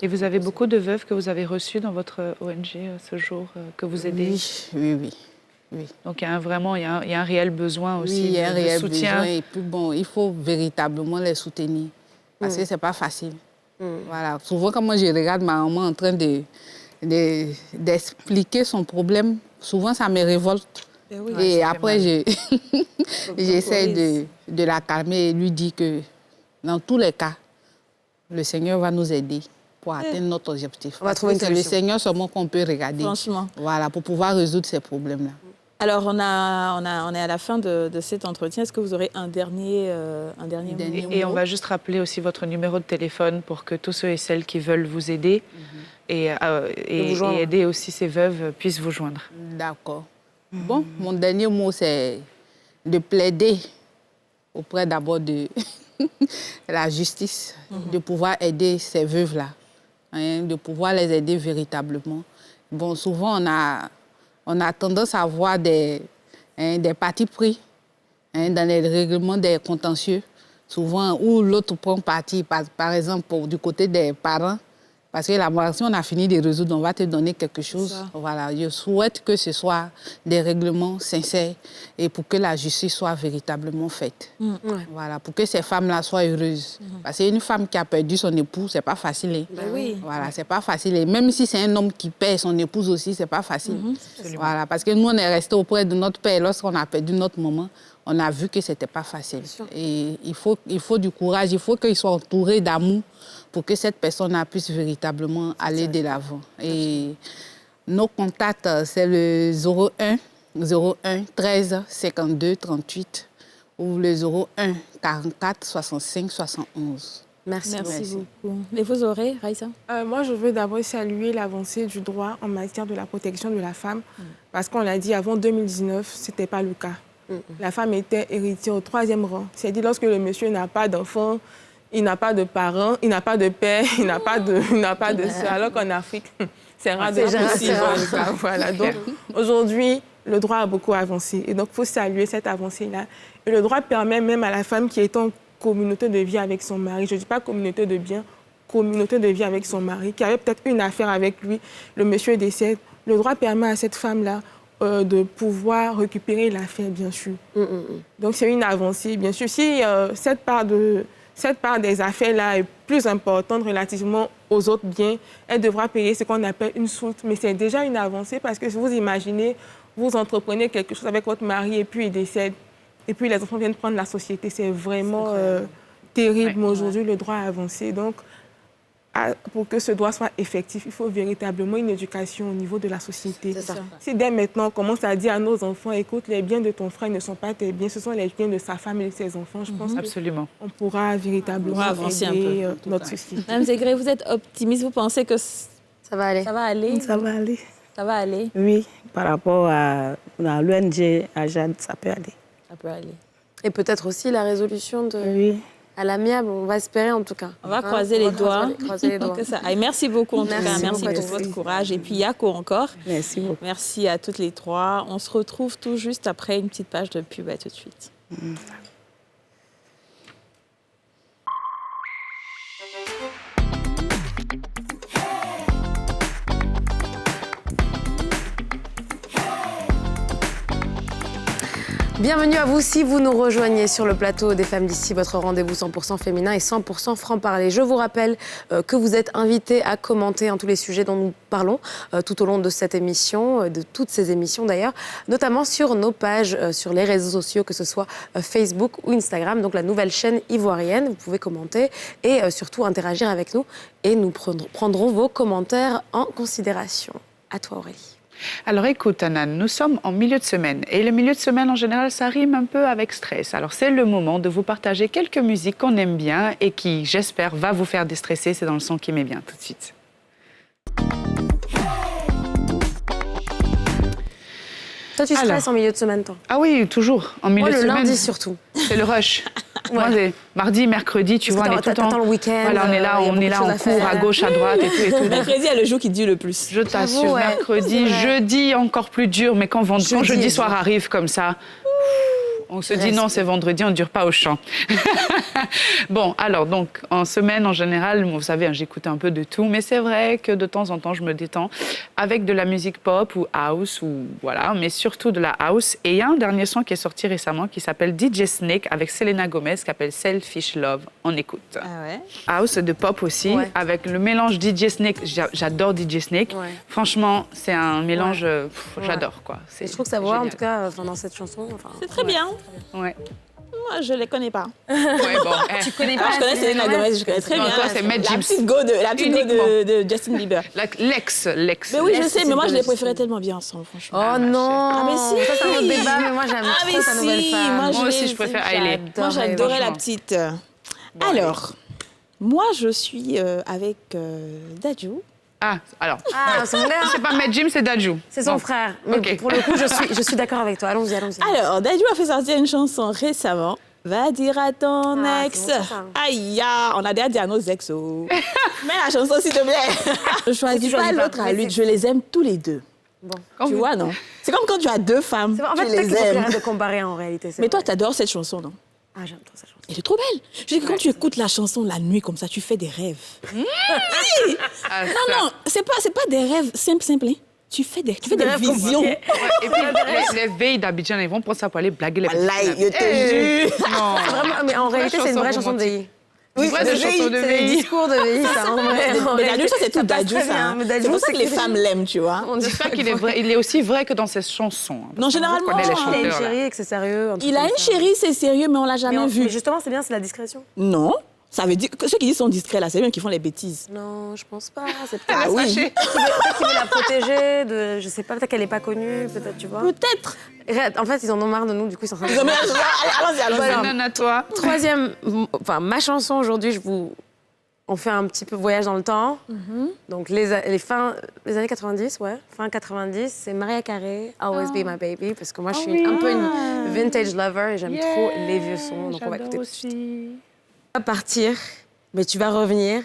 Et vous avez beaucoup de veuves que vous avez reçues dans votre ONG ce jour, que vous aidez? Oui. Donc il y a un réel besoin aussi il y a un réel soutien. Besoin et puis bon, il faut véritablement les soutenir parce que c'est pas facile. Voilà. Souvent, quand moi je regarde ma maman en train d'expliquer son problème, souvent ça me révolte. Et après, j'essaie de la calmer et lui dire que dans tous les cas, le Seigneur va nous aider pour atteindre notre objectif. On va trouver une solution. C'est le Seigneur seulement qu'on peut regarder. Franchement. Voilà, pour pouvoir résoudre ces problèmes-là. Alors, on est à la fin de cet entretien. Est-ce que vous aurez un dernier mot? Et on va juste rappeler aussi votre numéro de téléphone pour que tous ceux et celles qui veulent vous aider et aider aussi ces veuves puissent vous joindre. D'accord. Bon, mon dernier mot, c'est de plaider auprès d'abord de la justice, de pouvoir aider ces veuves-là, de pouvoir les aider véritablement. Bon, souvent, on a tendance à avoir des partis pris dans les règlements des contentieux, souvent où l'autre prend parti, par exemple, du côté des parents, parce que si on a fini de résoudre, on va te donner quelque chose. Voilà, je souhaite que ce soit des règlements sincères et pour que la justice soit véritablement faite. Voilà, pour que ces femmes-là soient heureuses. Parce qu'une femme qui a perdu son époux, c'est pas facile. Voilà, c'est pas facile. Et même si c'est un homme qui perd son épouse aussi, c'est pas facile. Voilà, parce que nous, on est resté auprès de notre père. Lorsqu'on a perdu notre maman, on a vu que c'était pas facile. Et il faut du courage, il faut qu'il soit entouré d'amour pour que cette personne puisse véritablement aller de l'avant. Et nos contacts, c'est le 01 13 52 38 ou le 01 44 65 71. Merci beaucoup. Et vous aurez, Raïssa? Moi, je veux d'abord saluer l'avancée du droit en matière de la protection de la femme, parce qu'on l'a dit, avant 2019, ce n'était pas le cas. La femme était héritière au 3e rang. C'est-à-dire lorsque le monsieur n'a pas d'enfant, il n'a pas de parents, il n'a pas de père, il n'a pas de sœur. Alors qu'en Afrique, c'est rare de possible. Voilà. Donc, aujourd'hui, le droit a beaucoup avancé. Et donc, il faut saluer cette avancée-là. Et le droit permet même à la femme qui est en communauté de vie avec son mari, je ne dis pas communauté de biens, communauté de vie avec son mari, qui avait peut-être une affaire avec lui, le monsieur décède. Le droit permet à cette femme-là de pouvoir récupérer l'affaire, bien sûr. Donc, c'est une avancée, bien sûr. Si cette part des affaires-là est plus importante relativement aux autres biens, elle devra payer ce qu'on appelle une soulte. Mais c'est déjà une avancée parce que si vous imaginez, vous entreprenez quelque chose avec votre mari et puis il décède, et puis les enfants viennent prendre la société, c'est vraiment terrible. Mais aujourd'hui, le droit a avancé. Donc, pour que ce droit soit effectif, il faut véritablement une éducation au niveau de la société. Si dès maintenant, on commence à dire à nos enfants, écoute, les biens de ton frère ne sont pas tes biens, ce sont les biens de sa femme et de ses enfants, je pense qu'on pourra véritablement avancer aider notre société. Madame Zegré, vous êtes optimiste, vous pensez que ça va aller? Ça va aller? Ça va aller. Ça va aller? Oui, par rapport à l'ONG, à Jade, ça peut aller. Ça peut aller. Et peut-être aussi la résolution de... Oui. À l'amiable, on va espérer en tout cas. On va croiser les doigts. Croiser les doigts. Merci beaucoup en tout cas. Merci pour votre courage. Et puis Yako encore. Merci beaucoup. Merci à toutes les trois. On se retrouve tout juste après une petite page de pub. À tout de suite. Bienvenue à vous si vous nous rejoignez sur le plateau des Femmes d'ici, votre rendez-vous 100% féminin et 100% franc-parler. Je vous rappelle que vous êtes invités à commenter tous les sujets dont nous parlons tout au long de cette émission, de toutes ces émissions d'ailleurs, notamment sur nos pages, sur les réseaux sociaux, que ce soit Facebook ou Instagram, donc la nouvelle chaîne ivoirienne. Vous pouvez commenter et surtout interagir avec nous et nous prendrons vos commentaires en considération. À toi Aurélie. Alors écoute, Anan, nous sommes en milieu de semaine. Et le milieu de semaine, en général, ça rime un peu avec stress. Alors c'est le moment de vous partager quelques musiques qu'on aime bien et qui, j'espère, va vous faire déstresser. C'est dans le son qui met bien, tout de suite. Toi, tu stresses en milieu de semaine, toi? Ah oui, toujours, en milieu de semaine. Le lundi, surtout. C'est le rush. Moi, c'est mardi, mercredi, tu vois, on est tout le temps... le week-end. Voilà, on est là, on court à gauche, à droite et tout. Mercredi, il y a le jour qui dure le plus. Je t'assure, mercredi, jeudi, encore plus dur. Mais quand jeudi soir arrive comme ça... On se dit non, c'est vendredi, on ne dure pas au champ. Bon, alors, donc, en semaine, en général, vous savez, j'écoute un peu de tout, mais c'est vrai que de temps en temps, je me détends avec de la musique pop ou house, ou voilà, mais surtout de la house. Et il y a un dernier son qui est sorti récemment qui s'appelle DJ Snake avec Selena Gomez, qui s'appelle Selfish Love. On écoute. Ah ouais. House de pop aussi, avec le mélange DJ Snake. J'adore DJ Snake. Ouais. Franchement, c'est un mélange, j'adore, quoi. Et je trouve que ça voit, en tout cas, dans cette chanson. C'est très bien. Ouais. Moi, je ne les connais pas. Ouais, bon, tu connais pas? Je connais Selena Gomez, je connais très bien. Toi, c'est Matt James. La petite go de Justin Bieber. L'ex. Mais oui, je sais, mais moi, je les préférais tellement bien ensemble, franchement. Oh non! Ah, mais si! Ça, c'est un autre débat, mais moi, j'aime trop sa nouvelle femme. Moi aussi, je préfère Hailey. Moi, j'adorais la petite. Alors, moi, je suis avec Dadju. Ah, alors. C'est pas Matt Jim, c'est Dadju. C'est son frère. Mais pour le coup, je suis d'accord avec toi. Allons-y. Alors, Dadju a fait sortir une chanson récemment. Va dire à ton ex. Aïe, on a déjà dit à nos ex. Mais la chanson, s'il te plaît. Je choisis pas l'autre à lui. Je les aime tous les deux. Bon. Tu vois, non? C'est comme quand tu as deux femmes. En fait, tu les aimes. De comparer en réalité. Mais toi, tu adores cette chanson, non? Ah, j'aime trop cette chanson. Elle est trop belle. Je dis que quand tu écoutes la chanson la nuit comme ça, tu fais des rêves. Oui. Non, c'est pas des rêves simples. Hein. Tu fais des visions. Ouais, et puis les veilles d'Abidjan, ils vont prendre ça pour aller blaguer les petits. Je te jure. Non. Vraiment, mais en réalité, c'est une vraie chanson de veille. Oui, c'est une chanson de veille. C'est un discours de veille, ça, en vrai. Mais Dadju, ça, c'est tout Dadju, ça. C'est pour ça que les femmes l'aiment, tu vois. J'espère qu'il est vrai. Il est aussi vrai que dans ses chansons. Non, généralement, il a une chérie et que c'est sérieux. Il a une chérie, c'est sérieux, mais on l'a jamais vu. Mais justement, c'est bien, c'est la discrétion. Non. Ça veut dire que ceux qui disent sont discrets, là, c'est eux qui font les bêtises. Non, je pense pas. C'est peut-être peut-être qu'il veut la protéger, je sais pas, peut-être qu'elle est pas connue, peut-être, tu vois. Peut-être. En fait, ils en ont marre de nous, du coup, ils sont en train de... Allons-y. Non, à toi. Troisième, ma chanson aujourd'hui, on fait un petit peu voyage dans le temps. Donc, les années 90, fin 90, c'est Mariah Carey, Always Be My Baby, parce que moi, je suis un peu une vintage lover et j'aime trop les vieux sons. Donc, on va écouter aussi. On va partir mais tu vas revenir.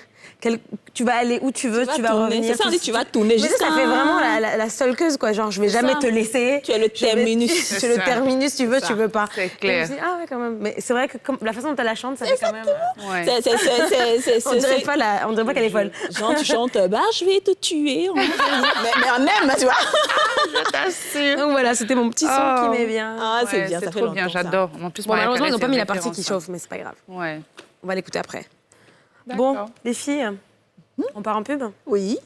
Tu vas aller où tu veux, tu vas tourner. revenir. C'est ça, on dit tu vas tourner mais jusqu'à... ça fait vraiment la stalkeuse, quoi. Genre, je vais jamais te laisser. Tu es le terminus. Tu es le terminus, tu veux, tu veux pas. C'est clair. Je me dis, ah ouais, quand même. Mais c'est vrai que la façon dont elle la chante, ça fait quand même... Ouais. On dirait pas qu'elle est folle. Genre, tu chantes, je vais te tuer. mais on aime, tu vois. Je t'assure. Donc voilà, c'était mon petit son qui met bien. Ah, c'est bien, ça fait trop bien, j'adore. En plus, malheureusement, ils n'ont pas mis la partie qui chauffe, mais c'est pas grave. Ouais. On va l'écouter après. Bon, les filles, on part en pub ? Oui.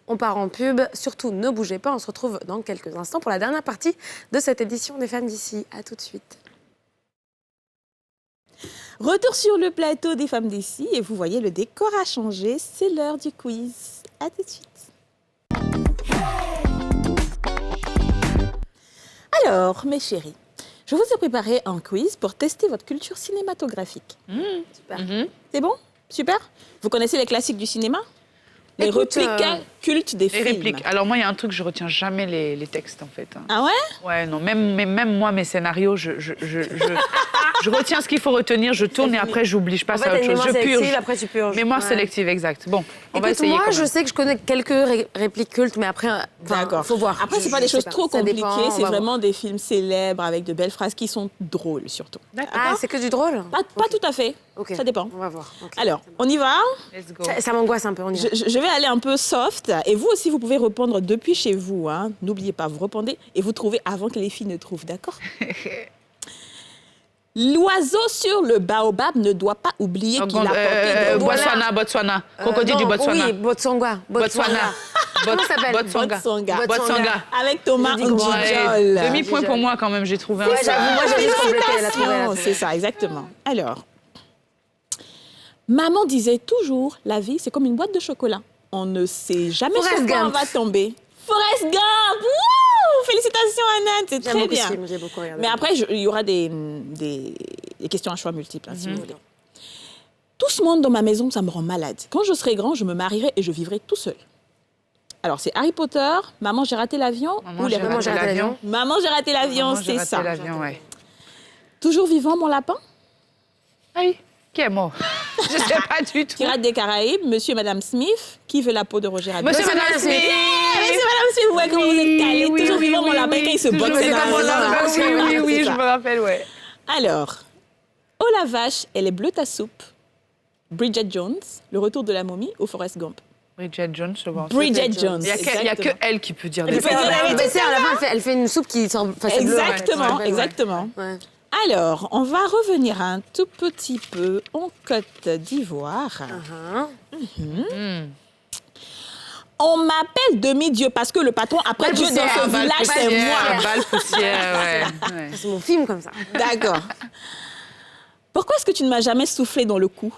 On part en pub. Surtout, ne bougez pas. On se retrouve dans quelques instants pour la dernière partie de cette édition des Femmes d'ici. À tout de suite. Retour sur le plateau des Femmes d'ici et vous voyez, le décor a changé. C'est l'heure du quiz. À tout de suite. Alors, mes chéris, je vous ai préparé un quiz pour tester votre culture cinématographique. Super. C'est bon ? Super. Vous connaissez les classiques du cinéma ? Les répliques cultes des films. Répliques. Alors moi, il y a un truc, je retiens jamais les textes, en fait. Ah ouais ? Ouais, non, même moi, mes scénarios, je retiens ce qu'il faut retenir, je tourne et après, j'oublie, je passe à autre chose. Je purge. Après, tu purges. Mémoire sélective, exact. Bon, on va essayer. Moi, je sais que je connais quelques répliques cultes, mais après, faut voir. Après, c'est pas des choses trop compliquées, c'est vraiment des films célèbres avec de belles phrases qui sont drôles, surtout. Ah, c'est que du drôle ? Pas tout à fait. Okay. Ça dépend. On va voir. Okay. Alors, on y va ? Let's go. Ça m'angoisse un peu, on y va. Je vais aller un peu soft. Et vous aussi, vous pouvez répondre depuis chez vous. Hein. N'oubliez pas, vous répondez et vous trouvez avant que les filles ne trouvent, d'accord ? L'oiseau sur le baobab ne doit pas oublier qu'il a porté de... Botswana. Crocodile du Botswana. Oui, Botswana. Comment ça s'appelle ? Botswana. Avec Thomas Ndjidjol. Demi-point pour moi quand même, j'ai trouvé un. Ouais, j'avoue, moi j'ai juste complété, elle a trouvé. C'est ça, exactement. Alors, maman disait toujours, la vie, c'est comme une boîte de chocolat. On ne sait jamais sur quoi on va tomber. Forrest Gump. Wouh, félicitations, Anne, c'est très bien. J'ai beaucoup regardé. Mais après, il y aura des questions à choix multiples, si vous voulez. Tout ce monde dans ma maison, ça me rend malade. Quand je serai grand, je me marierai et je vivrai tout seul. Alors, c'est Harry Potter, Maman, j'ai raté l'avion ou les Maman, j'ai raté l'avion. Maman, j'ai raté l'avion, c'est ça. Ouais. Toujours vivant, mon lapin? Oui. Qui est mort? Je ne sais pas du tout. Pirates des Caraïbes, Monsieur et Madame Smith. Qui veut la peau de Roger Rabbit? Monsieur et Madame Smith. Monsieur et Madame Smith, vous voyez comment vous êtes calés. Toujours vivant, mon lapin, quand il se botte. Oui, je me rappelle, ouais. Alors, oh la vache, elle est bleue ta soupe. Bridget Jones, Le retour de la momie ou Forrest Gump? Bridget Jones, je vois. Bridget Jones. Il n'y a que elle qui peut dire des choses. Elle fait une soupe qui sort bleu. Exactement, exactement. Ouais. Alors, on va revenir un tout petit peu en Côte d'Ivoire. On m'appelle demi-dieu parce que le patron, après Dieu dans ce village, c'est moi. Balle poussière, ouais. C'est mon film comme ça. D'accord. Pourquoi est-ce que tu ne m'as jamais soufflé dans le cou?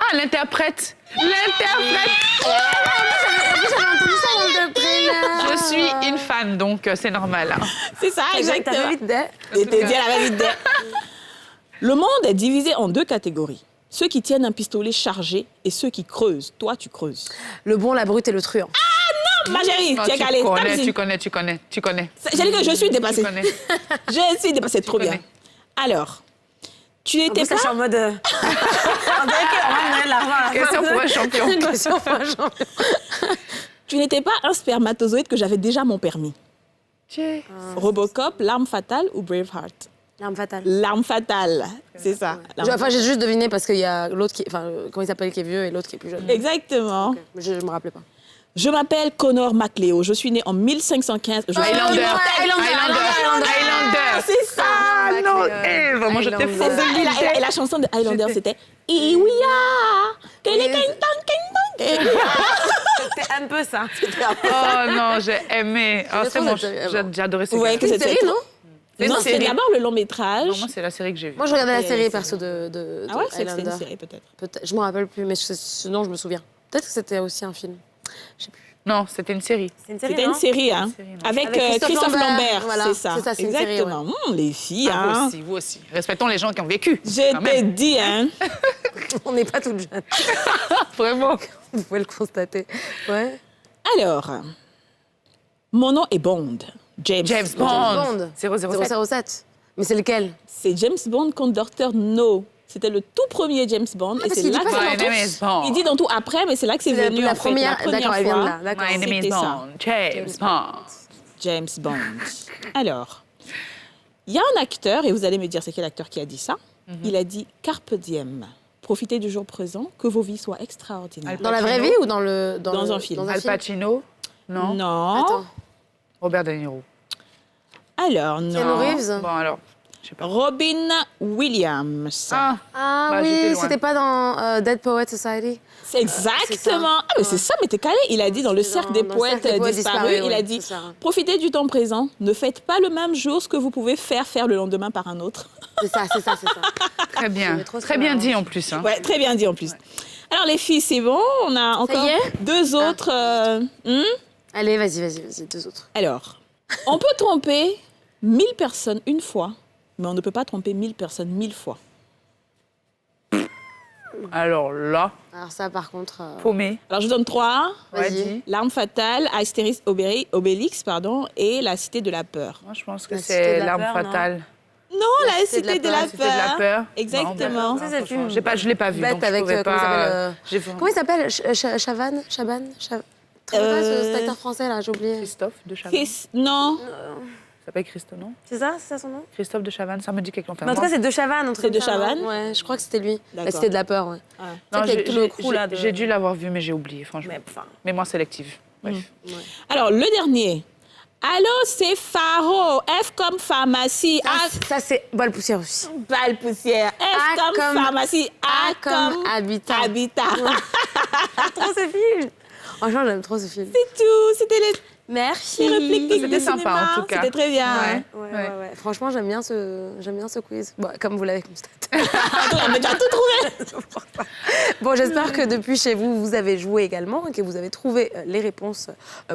Ah, l'interprète. L'interprète. J'avais entendu ça dans le trailer. Je suis une fan, donc c'est normal. Hein. C'est ça, exactement. T'avais vite d'elle. Le monde est divisé en deux catégories. Ceux qui tiennent un pistolet chargé et ceux qui creusent. Toi, tu creuses. Le bon, la brute et le truand. Ah non, ma chérie, tu es calée. Tu connais. J'ai dit que je suis dépassée. Je suis dépassée, trop bien. Alors... Tu n'étais pas... Je suis en mode... On dirait qu'on va donner l'argent. Question pour un champion. Question pour un champion. Tu n'étais pas un spermatozoïde que j'avais déjà mon permis. Robocop, L'arme fatale ou Braveheart? L'arme fatale. L'arme fatale, c'est ça. Enfin, j'ai juste deviné parce qu'il y a l'autre qui... Enfin, comment il s'appelle, qui est vieux et l'autre qui est plus jeune. Exactement. Okay. Mais je ne me rappelais pas. Je m'appelle Connor MacLeod. Je suis née en 1515. Highlander. C'est ça. Non, vraiment, je t'ai fait ça. Et la chanson de Highlander, c'était Iwia. C'était un peu ça. Oh non, j'ai aimé. Oh, c'est bon, j'ai adoré ce film. Vous voyez que c'est une série, non? Non, c'est d'abord le long métrage. Non, moi, c'est la série que j'ai vue. Moi, je regardais la série, perso, de Ah ouais, Highlander. c'était une série, peut-être. Je ne me rappelle plus, mais ce dont je me souviens. Peut-être que c'était aussi un film. Je sais plus. Non, c'était une série. C'était une série, hein. Avec Christophe Lambert, voilà. C'est ça, c'est exactement. Une série, les filles, ah, hein. Vous aussi. Respectons les gens qui ont vécu. Je t'ai dit, hein. On n'est pas toutes jeunes. Vraiment. Vous pouvez le constater. Ouais. Alors, mon nom est Bond. James Bond. 007. Mais c'est lequel? C'est James Bond contre Dr. No. C'était le tout premier James Bond. Et c'est là que il dit dans tout après, mais c'est là que c'est venu la en fait, première. D'accord, elle vient de là. D'accord. My name is Bond. James Bond. James Bond. Alors, il y a un acteur, et vous allez me dire c'est quel acteur qui a dit ça. Il a dit Carpe diem. Profitez du jour présent, que vos vies soient extraordinaires. Dans la vraie vie ou dans un film. Al Pacino? Non. Non. Attends. Robert De Niro. Alors, non. Keanu Reeves? Bon, alors, je sais pas. Robin Williams. Ah Bah, oui, j'étais loin. c'était pas dans Dead Poets Society? C'est exactement. Ah, mais c'est ça, mais t'es calé. Il a dit dans le cercle des poètes disparus, il a dit profitez du temps présent, ne faites pas le même jour ce que vous pouvez faire le lendemain par un autre. C'est ça. Très bien. Très bien dit en plus. Hein. Ouais, très bien dit en plus. Alors les filles, c'est bon, on a encore deux autres. Allez, vas-y, deux autres. Alors, on peut tromper 1000 personnes une fois, mais on ne peut pas tromper 1000 personnes 1000 fois. Alors là. Alors ça, par contre. Paumé. Alors je vous donne 3. Vas-y. L'arme fatale, Astérix Obélix, et la cité de la peur. Moi, je pense que c'est l'arme fatale. Non, la cité de la peur. Exactement. Non, c'est film. Je l'ai pas vu. Bête donc avec je pas. Comment il s'appelle Chaban. Très bien, cet acteur français là, j'ai oublié. Christophe de Chavannes. Non. Ça s'appelle Christophe, non? C'est ça son nom? Christophe de Chavannes, ça me dit quelque chose. En tout cas, c'est de Chavannes. C'est de Chavannes? Ouais, je crois que c'était lui. La cité de la peur, ouais. Non, j'ai dû l'avoir vu, mais j'ai oublié, franchement. Mémoire sélective. Bref. Alors, le dernier. Allô, c'est Faro. F comme pharmacie. Ça, c'est balle poussière aussi. Balle poussière. F comme pharmacie. A comme habitat. Trop ce film. Franchement, j'aime trop ce film. C'est tout. C'était les... Merci. C'était sympa, en tout cas. C'était très bien. Ouais. Franchement, j'aime bien ce quiz. Bon, comme vous l'avez constaté. On a déjà tout trouvé. Bon, j'espère que depuis chez vous, vous avez joué également et que vous avez trouvé les réponses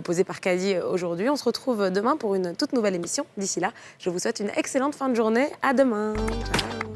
posées par Kadi aujourd'hui. On se retrouve demain pour une toute nouvelle émission. D'ici là, je vous souhaite une excellente fin de journée. À demain. Ciao.